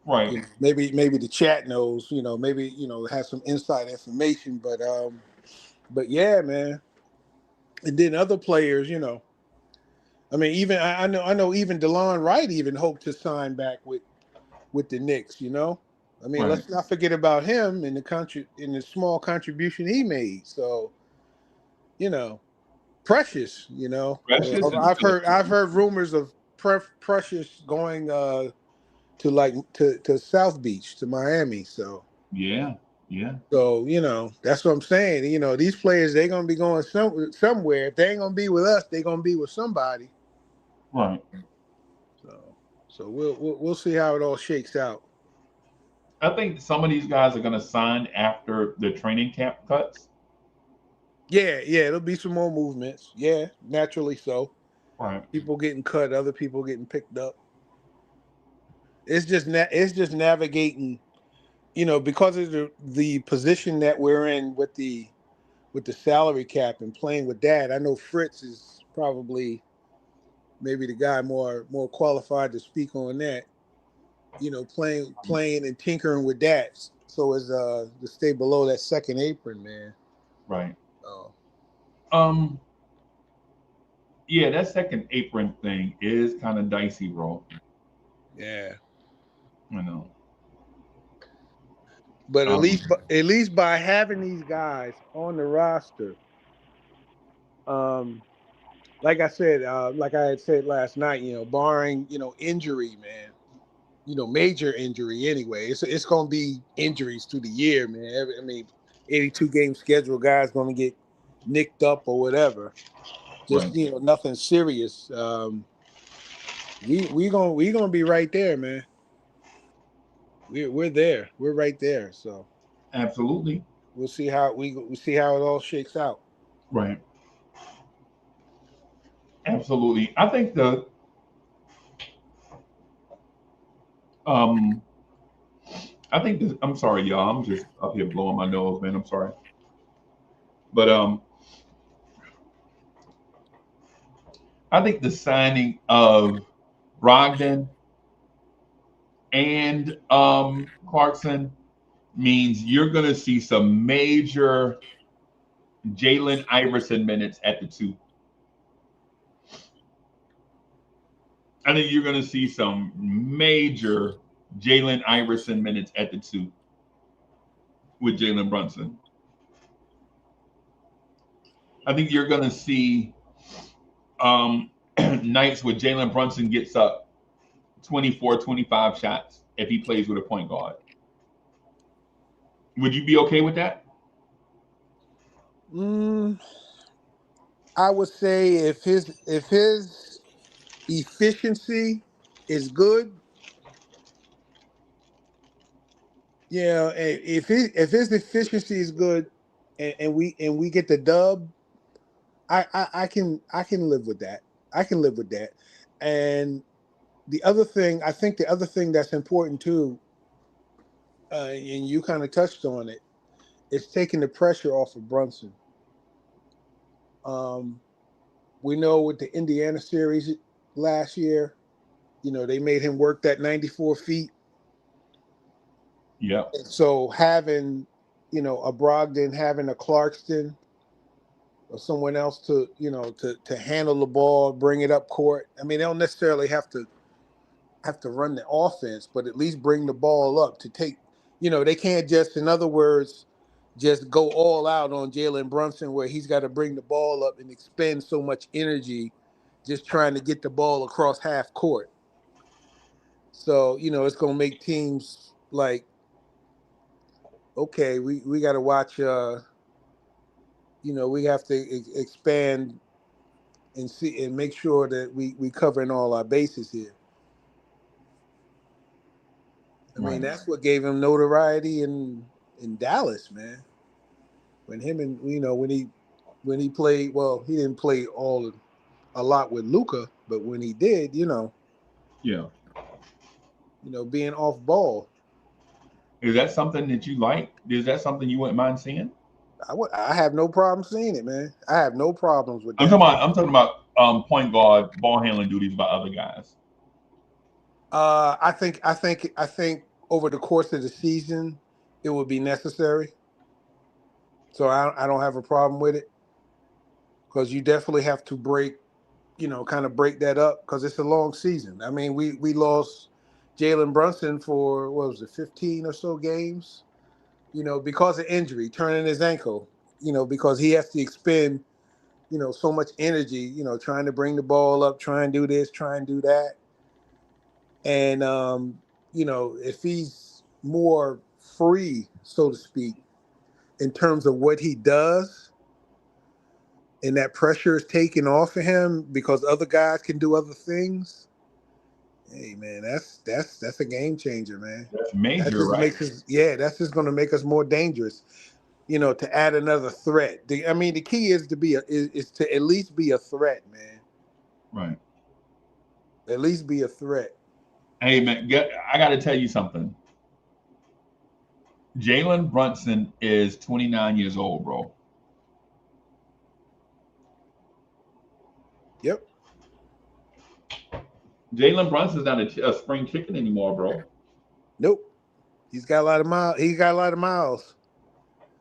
right. Maybe the chat knows. Maybe has some inside information. But yeah, man. And then other players, I mean, even I know even DeLon Wright even hoped to sign back with the Knicks. I mean, Right. let's not forget about him and the small contribution he made. So, you know, Precious, Precious is I've heard rumors of Precious going to South Beach to Miami. So yeah, yeah. that's what I'm saying. These players they're gonna be going somewhere. If they ain't gonna be with us, they're gonna be with somebody. Right. So we'll see how it all shakes out. I think some of these guys are going to sign after the training camp cuts. Yeah, there'll be some more movements. Yeah, naturally so. Right. People getting cut, other people getting picked up. It's just navigating, because of the position that we're in with the salary cap and playing with that. I know Fritz is probably maybe the guy more qualified to speak on that. Playing and tinkering with that so as to stay below that second apron, man. Right. Oh, Um. Yeah, that second apron thing is kind of dicey, bro. yeah. You know. But at Um. least by having these guys on the roster, like I said, like I had said last night, barring injury, man, major injury anyway. It's gonna be injuries through the year, man. I mean, 82 game schedule, guys gonna get nicked up or whatever. Just Right. nothing serious. We gonna be right there, man. We're there. We're right there. So Absolutely. we'll see how we see how it all shakes out. Right. Absolutely. I think the um. I think this, I'm sorry, y'all. I'm just up here blowing my nose, man. I'm sorry. But I think the signing of Brogdon and Clarkson means you're going to see some major Jalen Iverson minutes at the two. I think you're going to see some major Jalen Iverson minutes at the two with Jalen Brunson. I think you're going to see nights where Jalen Brunson gets up 24, 25 shots if he plays with a point guard. Would you be okay with that? I would say if his efficiency is good, yeah. If his efficiency is good, and we get the dub, I can live with that. I can live with that. And I think the other thing that's important too, and you kind of touched on it, is taking the pressure off of Brunson. Um, we know with the Indiana series last year, they made him work that 94 feet. Yeah. So having, a Brogdon, having a Clarkston, or someone else to, to handle the ball, bring it up court. I mean, they don't necessarily have to run the offense, but at least bring the ball up to take. They can't just, in other words, just go all out on Jalen Brunson where he's got to bring the ball up and expend so much energy just trying to get the ball across half court. So, it's going to make teams like, okay, we got to watch, we have to expand and see and make sure that we covering all our bases here. I mean, that's what gave him notoriety in Dallas, man. When him and when he played, well, he didn't play a lot with Luka, but when he did, Yeah. Being off ball. Is that something that you like? Is that something you wouldn't mind seeing? I have no problem seeing it, man. I have no problems with that. I'm talking about point guard ball handling duties by other guys. I think over the course of the season, it would be necessary. So I don't have a problem with it, because you definitely have to kind of break that up, because it's a long season. I mean, we lost Jalen Brunson for, what was it, 15 or so games, because of injury, turning his ankle, because he has to expend, so much energy, trying to bring the ball up, try and do this, try and do that. And, if he's more free, so to speak, in terms of what he does, and that pressure is taken off of him because other guys can do other things, hey, man, that's a game changer, man. That's major, That just right? makes us, that's just going to make us more dangerous, to add another threat. I mean, the key is is to at least be a threat, man. Right. At least be a threat. Hey, man, I got to tell you something. Jalen Brunson is 29 years old, bro. Yep. Jalen Brunson's not a spring chicken anymore, bro. Nope. He's got a lot of miles. He's got a lot of miles.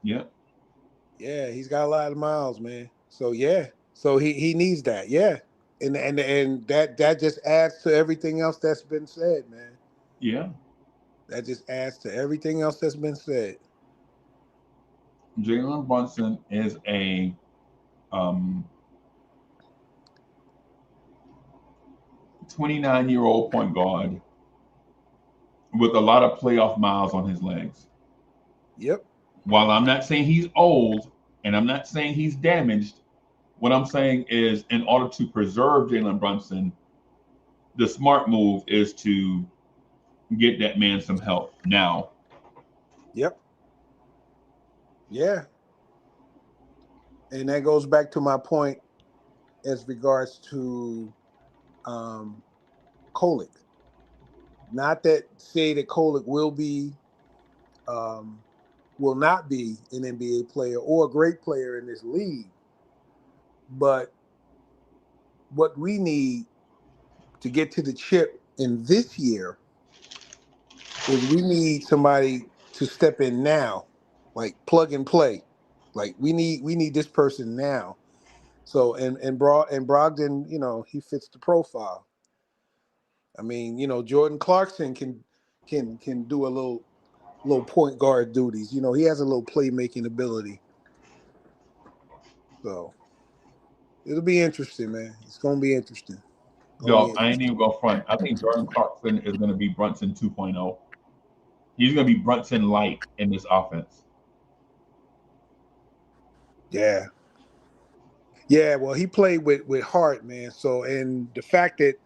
Yep. Yeah, he's got a lot of miles, man. So yeah. So he needs that. Yeah. And that just adds to everything else that's been said, man. Yeah. That just adds to everything else that's been said. Jalen Brunson is a 29-year-old point guard with a lot of playoff miles on his legs. Yep. While I'm not saying he's old and I'm not saying he's damaged, what I'm saying is, in order to preserve Jalen Brunson, the smart move is to get that man some help now. Yep. Yeah. And that goes back to my point as regards to Kolek. Not that say that Kolek will not be an NBA player or a great player in this league, but what we need to get to the chip in this year is we need somebody to step in now, like plug and play. Like we need this person now. So and Brogdon, he fits the profile. I mean, Jordan Clarkson can do a little point guard duties. He has a little playmaking ability. So It'll be interesting, man. It's gonna be interesting. Yo, I ain't even gonna front. I think Jordan Clarkson is gonna be Brunson 2.0. He's gonna be Brunson light in this offense. Yeah. Yeah, well, he played with heart, man. So, and the fact that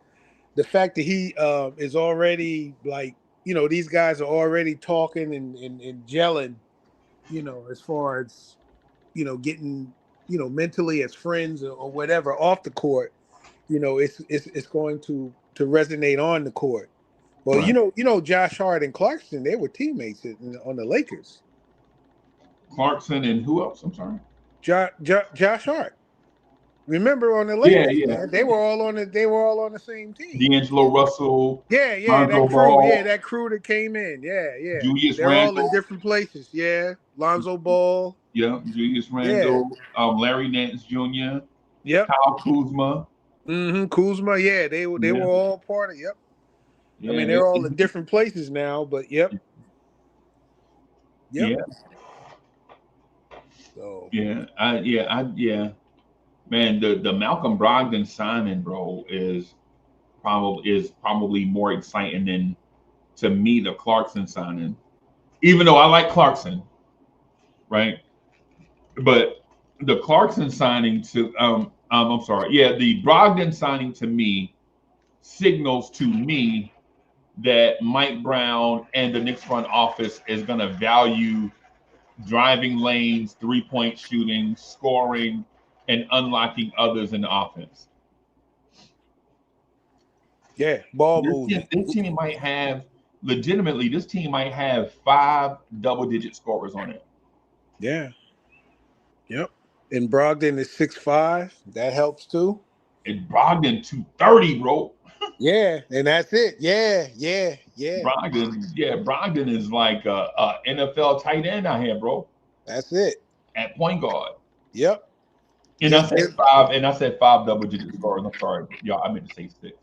he is already like, these guys are already talking and gelling, as far as, getting, mentally as friends or whatever off the court, it's going to resonate on the court. Well, Right. Josh Hart and Clarkson, they were teammates on the Lakers. Clarkson and who else? I'm sorry. Josh Hart. Remember on the Yeah, Lakers, yeah. man, they were all on the same team. D'Angelo Russell, Yeah, Lonzo that Ball, crew that came in. Yeah. Julius They're all in Randle. different places. Yeah. Lonzo Ball. Yeah, Julius Yeah. Randle, Larry Nance Jr., Yep. Kyle Kuzma. Kuzma. Yeah, they were Yeah, all part of. Yep. I yeah, mean, they're all in different places now, but yep. yeah, So yeah. Man, the Malcolm Brogdon signing, bro, is probably more exciting than, to me, the Clarkson signing. Even though I like Clarkson, right? But the Clarkson signing to I'm sorry, yeah, the Brogdon signing to me signals to me that Mike Brown and the Knicks front office is going to value driving lanes, 3-point shooting, scoring, and unlocking others in the offense. yeah, ball movement. This team might have, legitimately, this team might have 5 double-digit scorers on it. Yeah. Yep. And Brogdon is 6'5". That helps too. And Brogdon 230, bro. Yeah, and that's it. Yeah. Brogdon is like a NFL tight end out here, bro. That's it. At point guard. Yep. And I said five double-digit scorers. I'm sorry, y'all. I meant to say 6.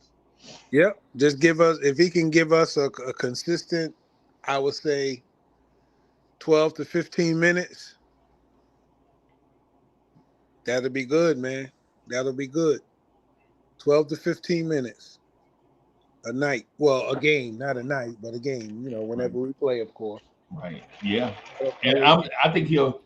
Yep. Just if he can give us a consistent, I would say 12 to 15 minutes, that'll be good, man. That'll be good. 12 to 15 minutes a night. Well, a game, not a night, but a game, whenever we play, of course. Right. Yeah. And I think he'll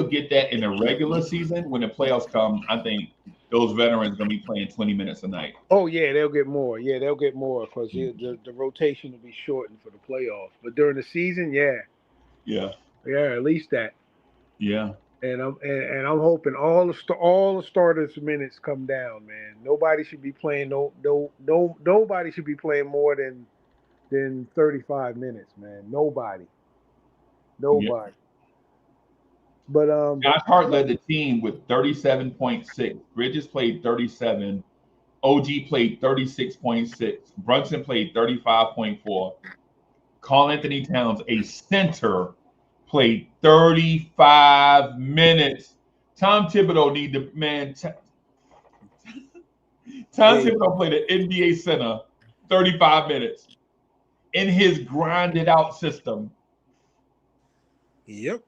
get that in the regular season. When the playoffs come, I think those veterans are going to be playing 20 minutes a night. Oh, yeah, they'll get more. Yeah, they'll get more because the rotation will be shortened for the playoffs. But during the season, Yeah, at least that. Yeah. And I'm hoping all the starters' minutes come down, man. Nobody should be playing nobody should be playing more than 35 minutes, man. Nobody. Yeah. But Josh Hart led the team with 37.6. Bridges played 37. OG played 36.6. Brunson played 35.4. Karl-Anthony Towns, a center, played 35 minutes. Tom Thibodeau need to, man. Thibodeau played an NBA center 35 minutes in his grinded out system. Yep.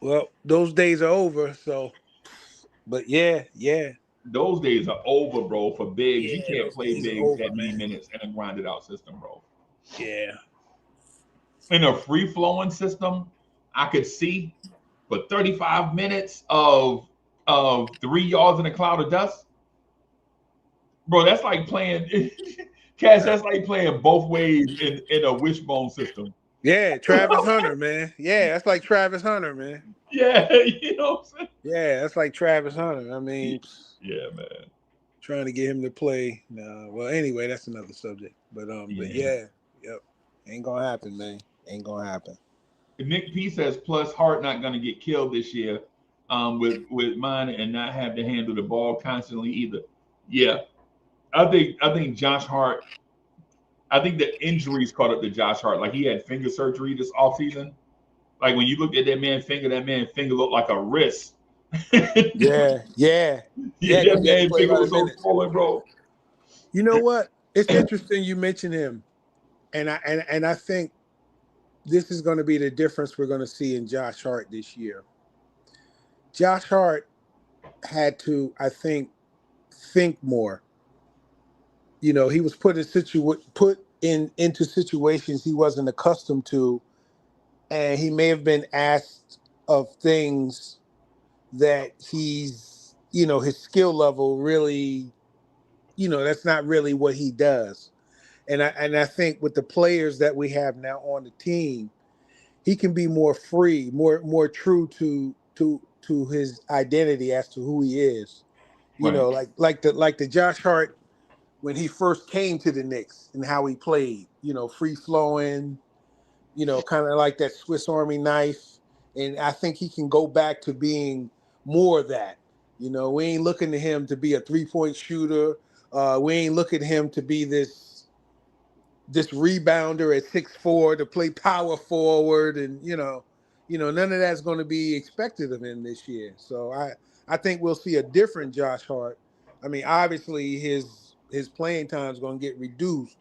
Well, those days are over. So, but yeah. Those days are over, bro. For bigs, you can't play bigs that many man. minutes in a grinded out system, bro. Yeah. In a free flowing system, I could see, but 35 minutes of 3 yards in a cloud of dust, bro. That's like playing, Cash. That's like playing both ways in a wishbone system. Yeah, Travis Hunter, man. Yeah, that's like Travis Hunter, man. Yeah, you know what I'm saying? Yeah, that's like Travis Hunter. I mean, yeah, man. Trying to get him to play. Well, anyway, that's another subject. But yep. Ain't gonna happen, man. Ain't gonna happen. Nick P says, plus Hart not gonna get killed this year with mine and not have to handle the ball constantly either. Yeah. I think Josh Hart, I think the injuries caught up to Josh Hart. Like he had finger surgery this offseason. Like when you looked at that man's finger looked like a wrist. Yeah. That man's finger was so swollen, bro. You know what? It's interesting you mentioned him. And I think this is going to be the difference we're going to see in Josh Hart this year. Josh Hart had to, I think more. He was put into situations he wasn't accustomed to, and he may have been asked of things that his skill level really, that's not really what he does. And I think with the players that we have now on the team, he can be more free, more true to his identity as to who he is. Right. Like the Josh Hart when he first came to the Knicks and how he played, free flowing, kind of like that Swiss Army knife. And I think he can go back to being more of that. We ain't looking to him to be a 3-point shooter. We ain't looking at him to be this rebounder at 6'4" to play power forward, and none of that's going to be expected of him this year. So I think we'll see a different Josh Hart. I mean, obviously his playing time is going to get reduced,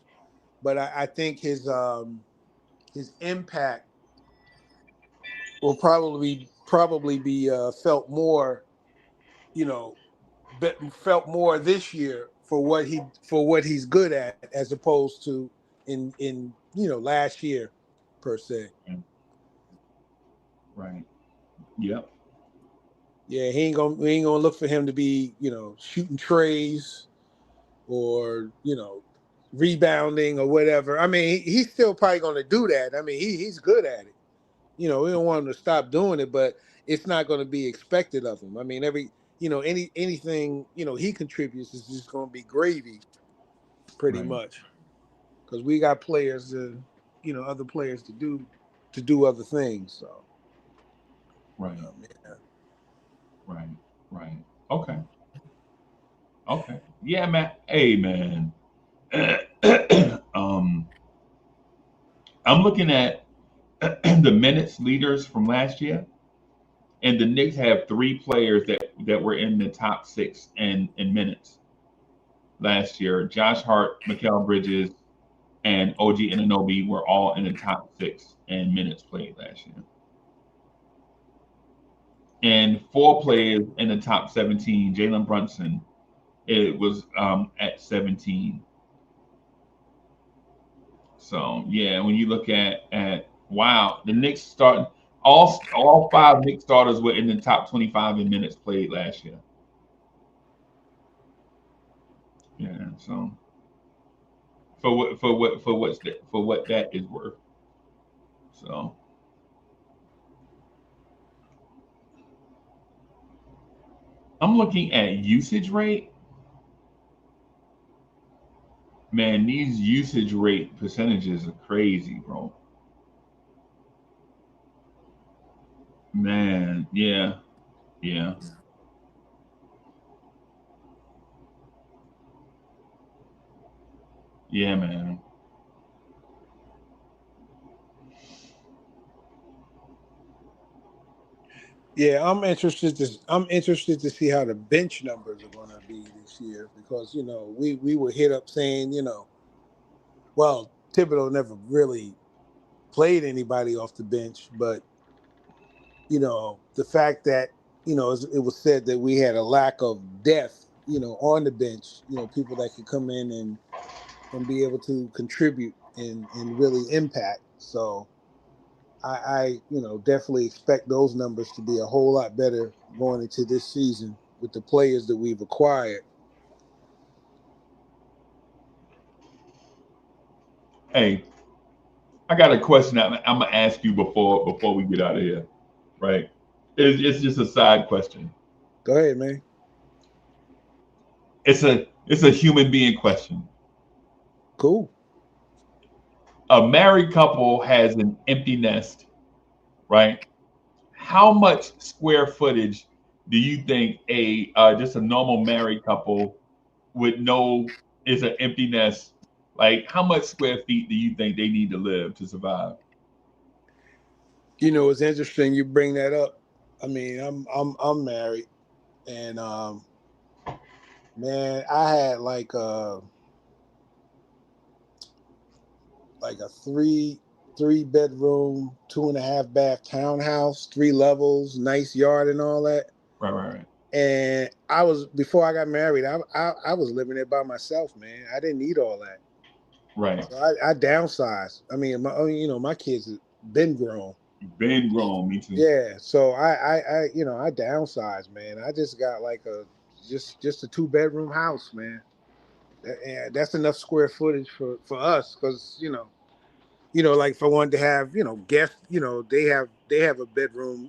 but I think his impact will probably be felt more, felt more this year for what he's good at, as opposed to in last year per se. Right. Yep. Yeah, we ain't gonna look for him to be shooting trays or rebounding or whatever. I mean, he's still probably gonna do that. I mean, he's good at it. We don't want him to stop doing it, but it's not going to be expected of him. I mean, anything he contributes is just going to be gravy, pretty Right. much, because we got players other players to do other things. So, Right. yeah. Right. Right. Okay. Okay. Yeah, man. Hey, man. I'm looking at the minutes leaders from last year, and the Knicks have 3 players that were in the top 6 in minutes last year. Josh Hart, Mikal Bridges, and OG Anunoby were all in the top 6 in minutes played last year. And 4 players in the top 17. Jalen Brunson, it was at 17. So yeah, when you look at wow, the Knicks starting all 5 Knicks starters were in the top 25 in minutes played last year. Yeah, so for what that is worth. So I'm looking at usage rate. Man, these usage rate percentages are crazy, bro. Man, yeah, yeah, yeah, man. Yeah, I'm interested to see how the bench numbers are going to be this year, because we were hit up saying well, Thibodeau never really played anybody off the bench, but the fact that it was said that we had a lack of depth on the bench, people that could come in and be able to contribute and really impact. So I definitely expect those numbers to be a whole lot better going into this season with the players that we've acquired. Hey, I got a question I'm gonna ask you before we get out of here. Right? It's just a side question. Go ahead, man. It's a human being question. Cool. A married couple has an empty nest, right? How much square footage do you think a just a normal married couple would know is an empty nest? Like, how much square feet do you think they need to live to survive? It's interesting you bring that up. I mean, I'm married, and man, I had like a three bedroom, 2.5 bath townhouse, 3 levels, nice yard and all that. Right, right, right. And before I got married, I was living there by myself, man. I didn't need all that. Right. So I downsized. I mean, my kids have been grown. Been grown, me too. Yeah. So I downsized, man. I just got like just a 2-bedroom house, man. And that's enough square footage for us, because like for one to have guests, they have a bedroom,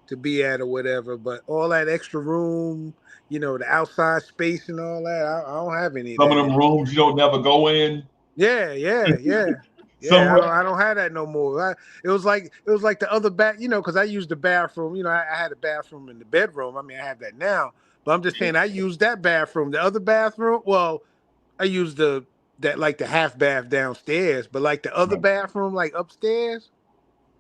to be at or whatever. But all that extra room, the outside space and all that, I don't have any of Some of that them anymore. rooms you don't never go in. Yeah. Somewhere. I don't have that no more. It was like the other back, because I used the bathroom. I had a bathroom in the bedroom. I mean, I have that now, but I'm just saying I used that bathroom. The other bathroom, well, I used the half bath downstairs, but like the other Right. bathroom, like upstairs,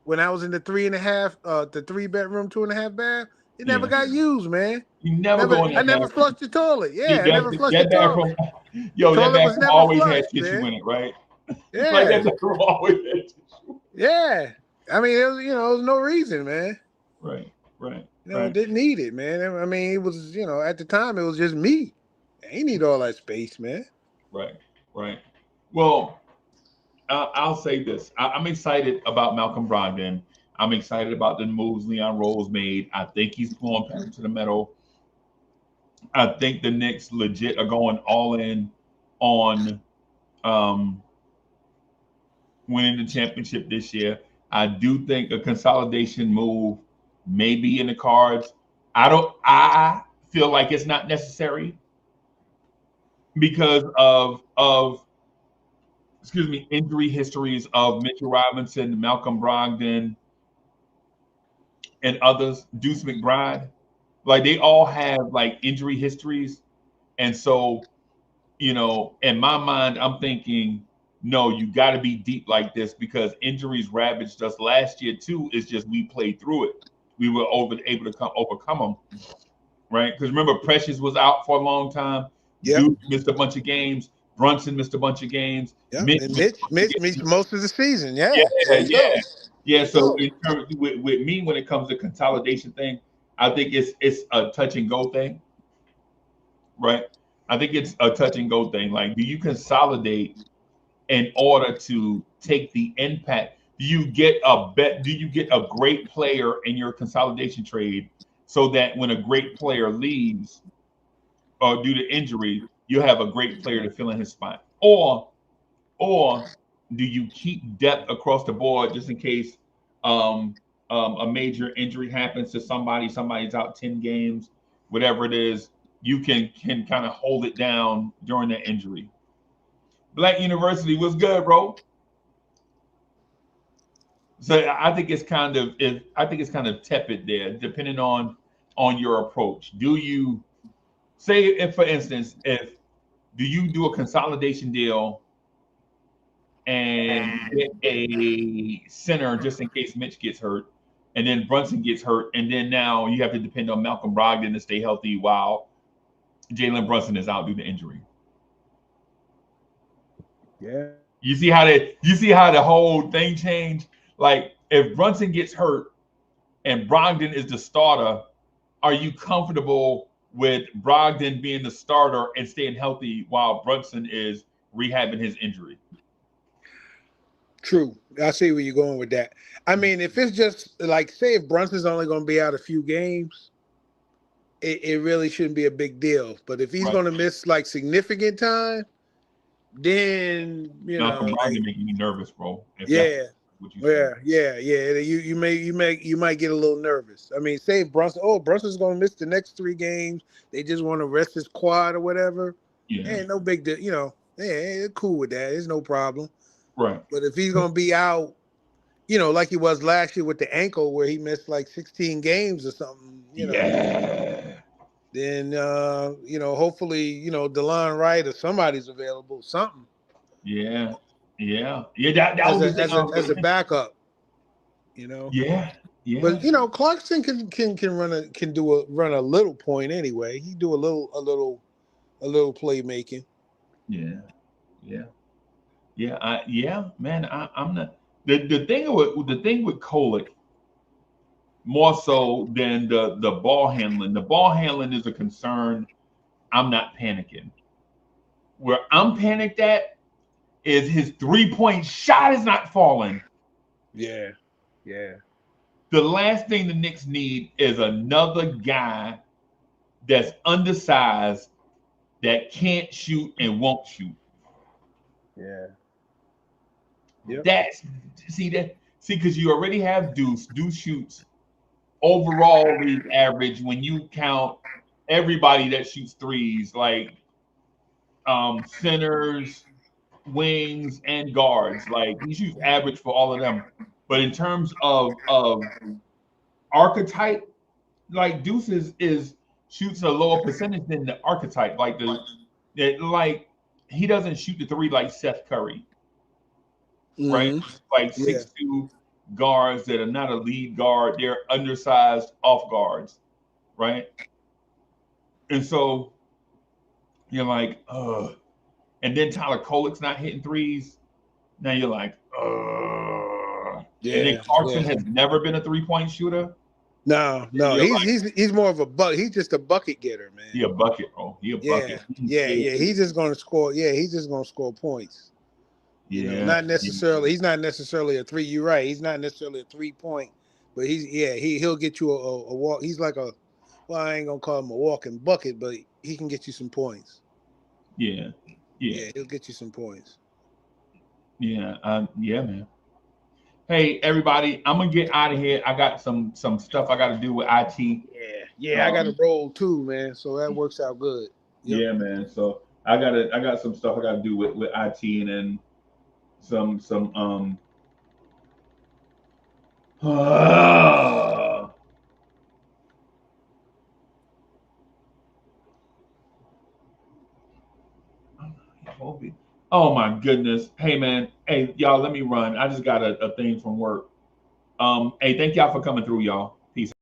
when I was in the 3-bedroom, 2.5 bath, it never Yeah. got used, man. You never go in I that never bathroom. flushed the toilet. Yeah, I never flushed the That bathroom, toilet. The that toilet was bathroom never always had flushed, tissue man. in it, right? Like Yeah, that bathroom always had tissue. yeah. I mean, it was no reason, man. Right. Didn't need it, man. I mean, it was, at the time, it was just me. I ain't need all that space, man. Right. Well, I'll say this. I'm excited about Malcolm Brogdon. I'm excited about the moves Leon Rose made. I think he's throwing pedal to the metal. I think the Knicks legit are going all in on winning the championship this year. I do think a consolidation move may be in the cards. I feel like it's not necessary because of injury histories of Mitchell Robinson, Malcolm Brogdon, and others, Deuce McBride. Like they all have like injury histories. And so, in my mind, I'm thinking, no, you got to be deep like this because injuries ravaged us last year too. It's just we played through it. We were able to overcome them, right? Because remember, Precious was out for a long time. Yep. Duke missed a bunch of games. Brunson missed a bunch of games. Yep. And Mitch missed most of the season. Yeah. Yeah. So in terms with me, when it comes to consolidation thing, I think it's a touch and go thing, right? I think it's a touch and go thing. Like, do you consolidate in order to take the impact? Do you get a great player in your consolidation trade so that when a great player leaves or due to injury, you have a great player to fill in his spot? Or do you keep depth across the board just in case a major injury happens to somebody's out 10 games, whatever it is, you can kind of hold it down during that injury. Black University was good, bro. So I think it's kind of tepid there, depending on your approach. Do you say, if for instance, do you do a consolidation deal and get a center just in case Mitch gets hurt, and then Brunson gets hurt, and then now you have to depend on Malcolm Brogdon to stay healthy while Jalen Brunson is out due to injury? Yeah. You see how the whole thing changed? Like, if Brunson gets hurt and Brogdon is the starter, are you comfortable with Brogdon being the starter and staying healthy while Brunson is rehabbing his injury? True. I see where you're going with that. I mean, if it's just like, say if Brunson's only going to be out a few games, it really shouldn't be a big deal. But if he's going to miss like significant time, then Malcolm Brogdon making me nervous, bro. Yeah. You might get a little nervous. I mean, say Brunson's going to miss the next 3 games. They just want to rest his quad or whatever. Yeah, no big deal. Yeah, cool with that. There's no problem. Right. But if he's going to be out, like he was last year with the ankle where he missed like 16 games or something, then, hopefully, DeLon Wright or somebody's available, something. Yeah. That as a backup, Yeah. But Clarkson can run a little point anyway. He do a little playmaking. Man. I'm not the thing with Kolek. more so than the ball handling. The ball handling is a concern. I'm not panicking. Where I'm panicked at is his 3-point shot is not falling. Yeah. The last thing the Knicks need is another guy that's undersized that can't shoot and won't shoot. Yeah. Yep. Because you already have Deuce. Deuce shoots overall league average when you count everybody that shoots threes, like centers, wings, and guards. Like he shoots average for all of them. But in terms of archetype, like Deuce shoots a lower percentage than the archetype. Like he doesn't shoot the three like Seth Curry. Right? Like 6'2" guards that are not a lead guard, they're undersized off guards, right? And so you're like, and then Tyler Kolek's not hitting threes. Now you're like, Yeah. And then Clarkson has never been a 3-point shooter. No. He's more of a bucket. He's just a bucket getter, man. He a bucket, bro. He a bucket. Yeah. He's just gonna score. Yeah, he's just gonna score points. Not necessarily. He's not necessarily a three. You're right. He's not necessarily a 3-point, but he'll get you a walk. He's like I ain't gonna call him a walking bucket, but he can get you some points. Yeah, he'll get you some points. Yeah, man. Hey, everybody, I'm gonna get out of here. I got some stuff I got to do with IT. Yeah, I got to roll too, man. So that works out good. Yep. Yeah, man. So I got some stuff I got to do with IT, and then some oh my goodness. Hey man, hey y'all, let me run. I just got a thing from work. Hey, thank y'all for coming through, y'all. Peace.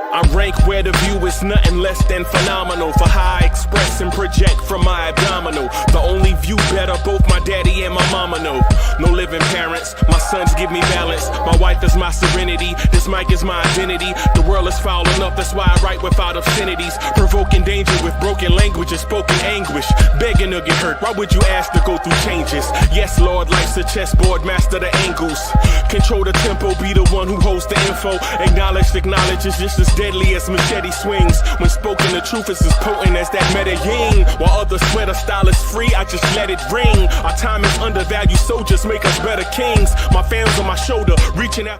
I rank where the view is nothing less than phenomenal. For how I express and project from my abdominal. The only view better, both my daddy and my mama know. No living parents, my sons give me balance. My wife is my serenity, this mic is my identity. The world is foul enough, that's why I write without obscenities. Provoking danger with broken language and spoken anguish. Begging to get hurt, why would you ask to go through changes? Yes, Lord, life's a chessboard, master the angles. Control the tempo, be the one who holds the info. Acknowledge is just as deadly as machete swings. When spoken, the truth is as potent as that Medellin. While others swear the style is free, I just let it ring. Our time is undervalued, soldiers make us better kings. My fans on my shoulder, reaching out.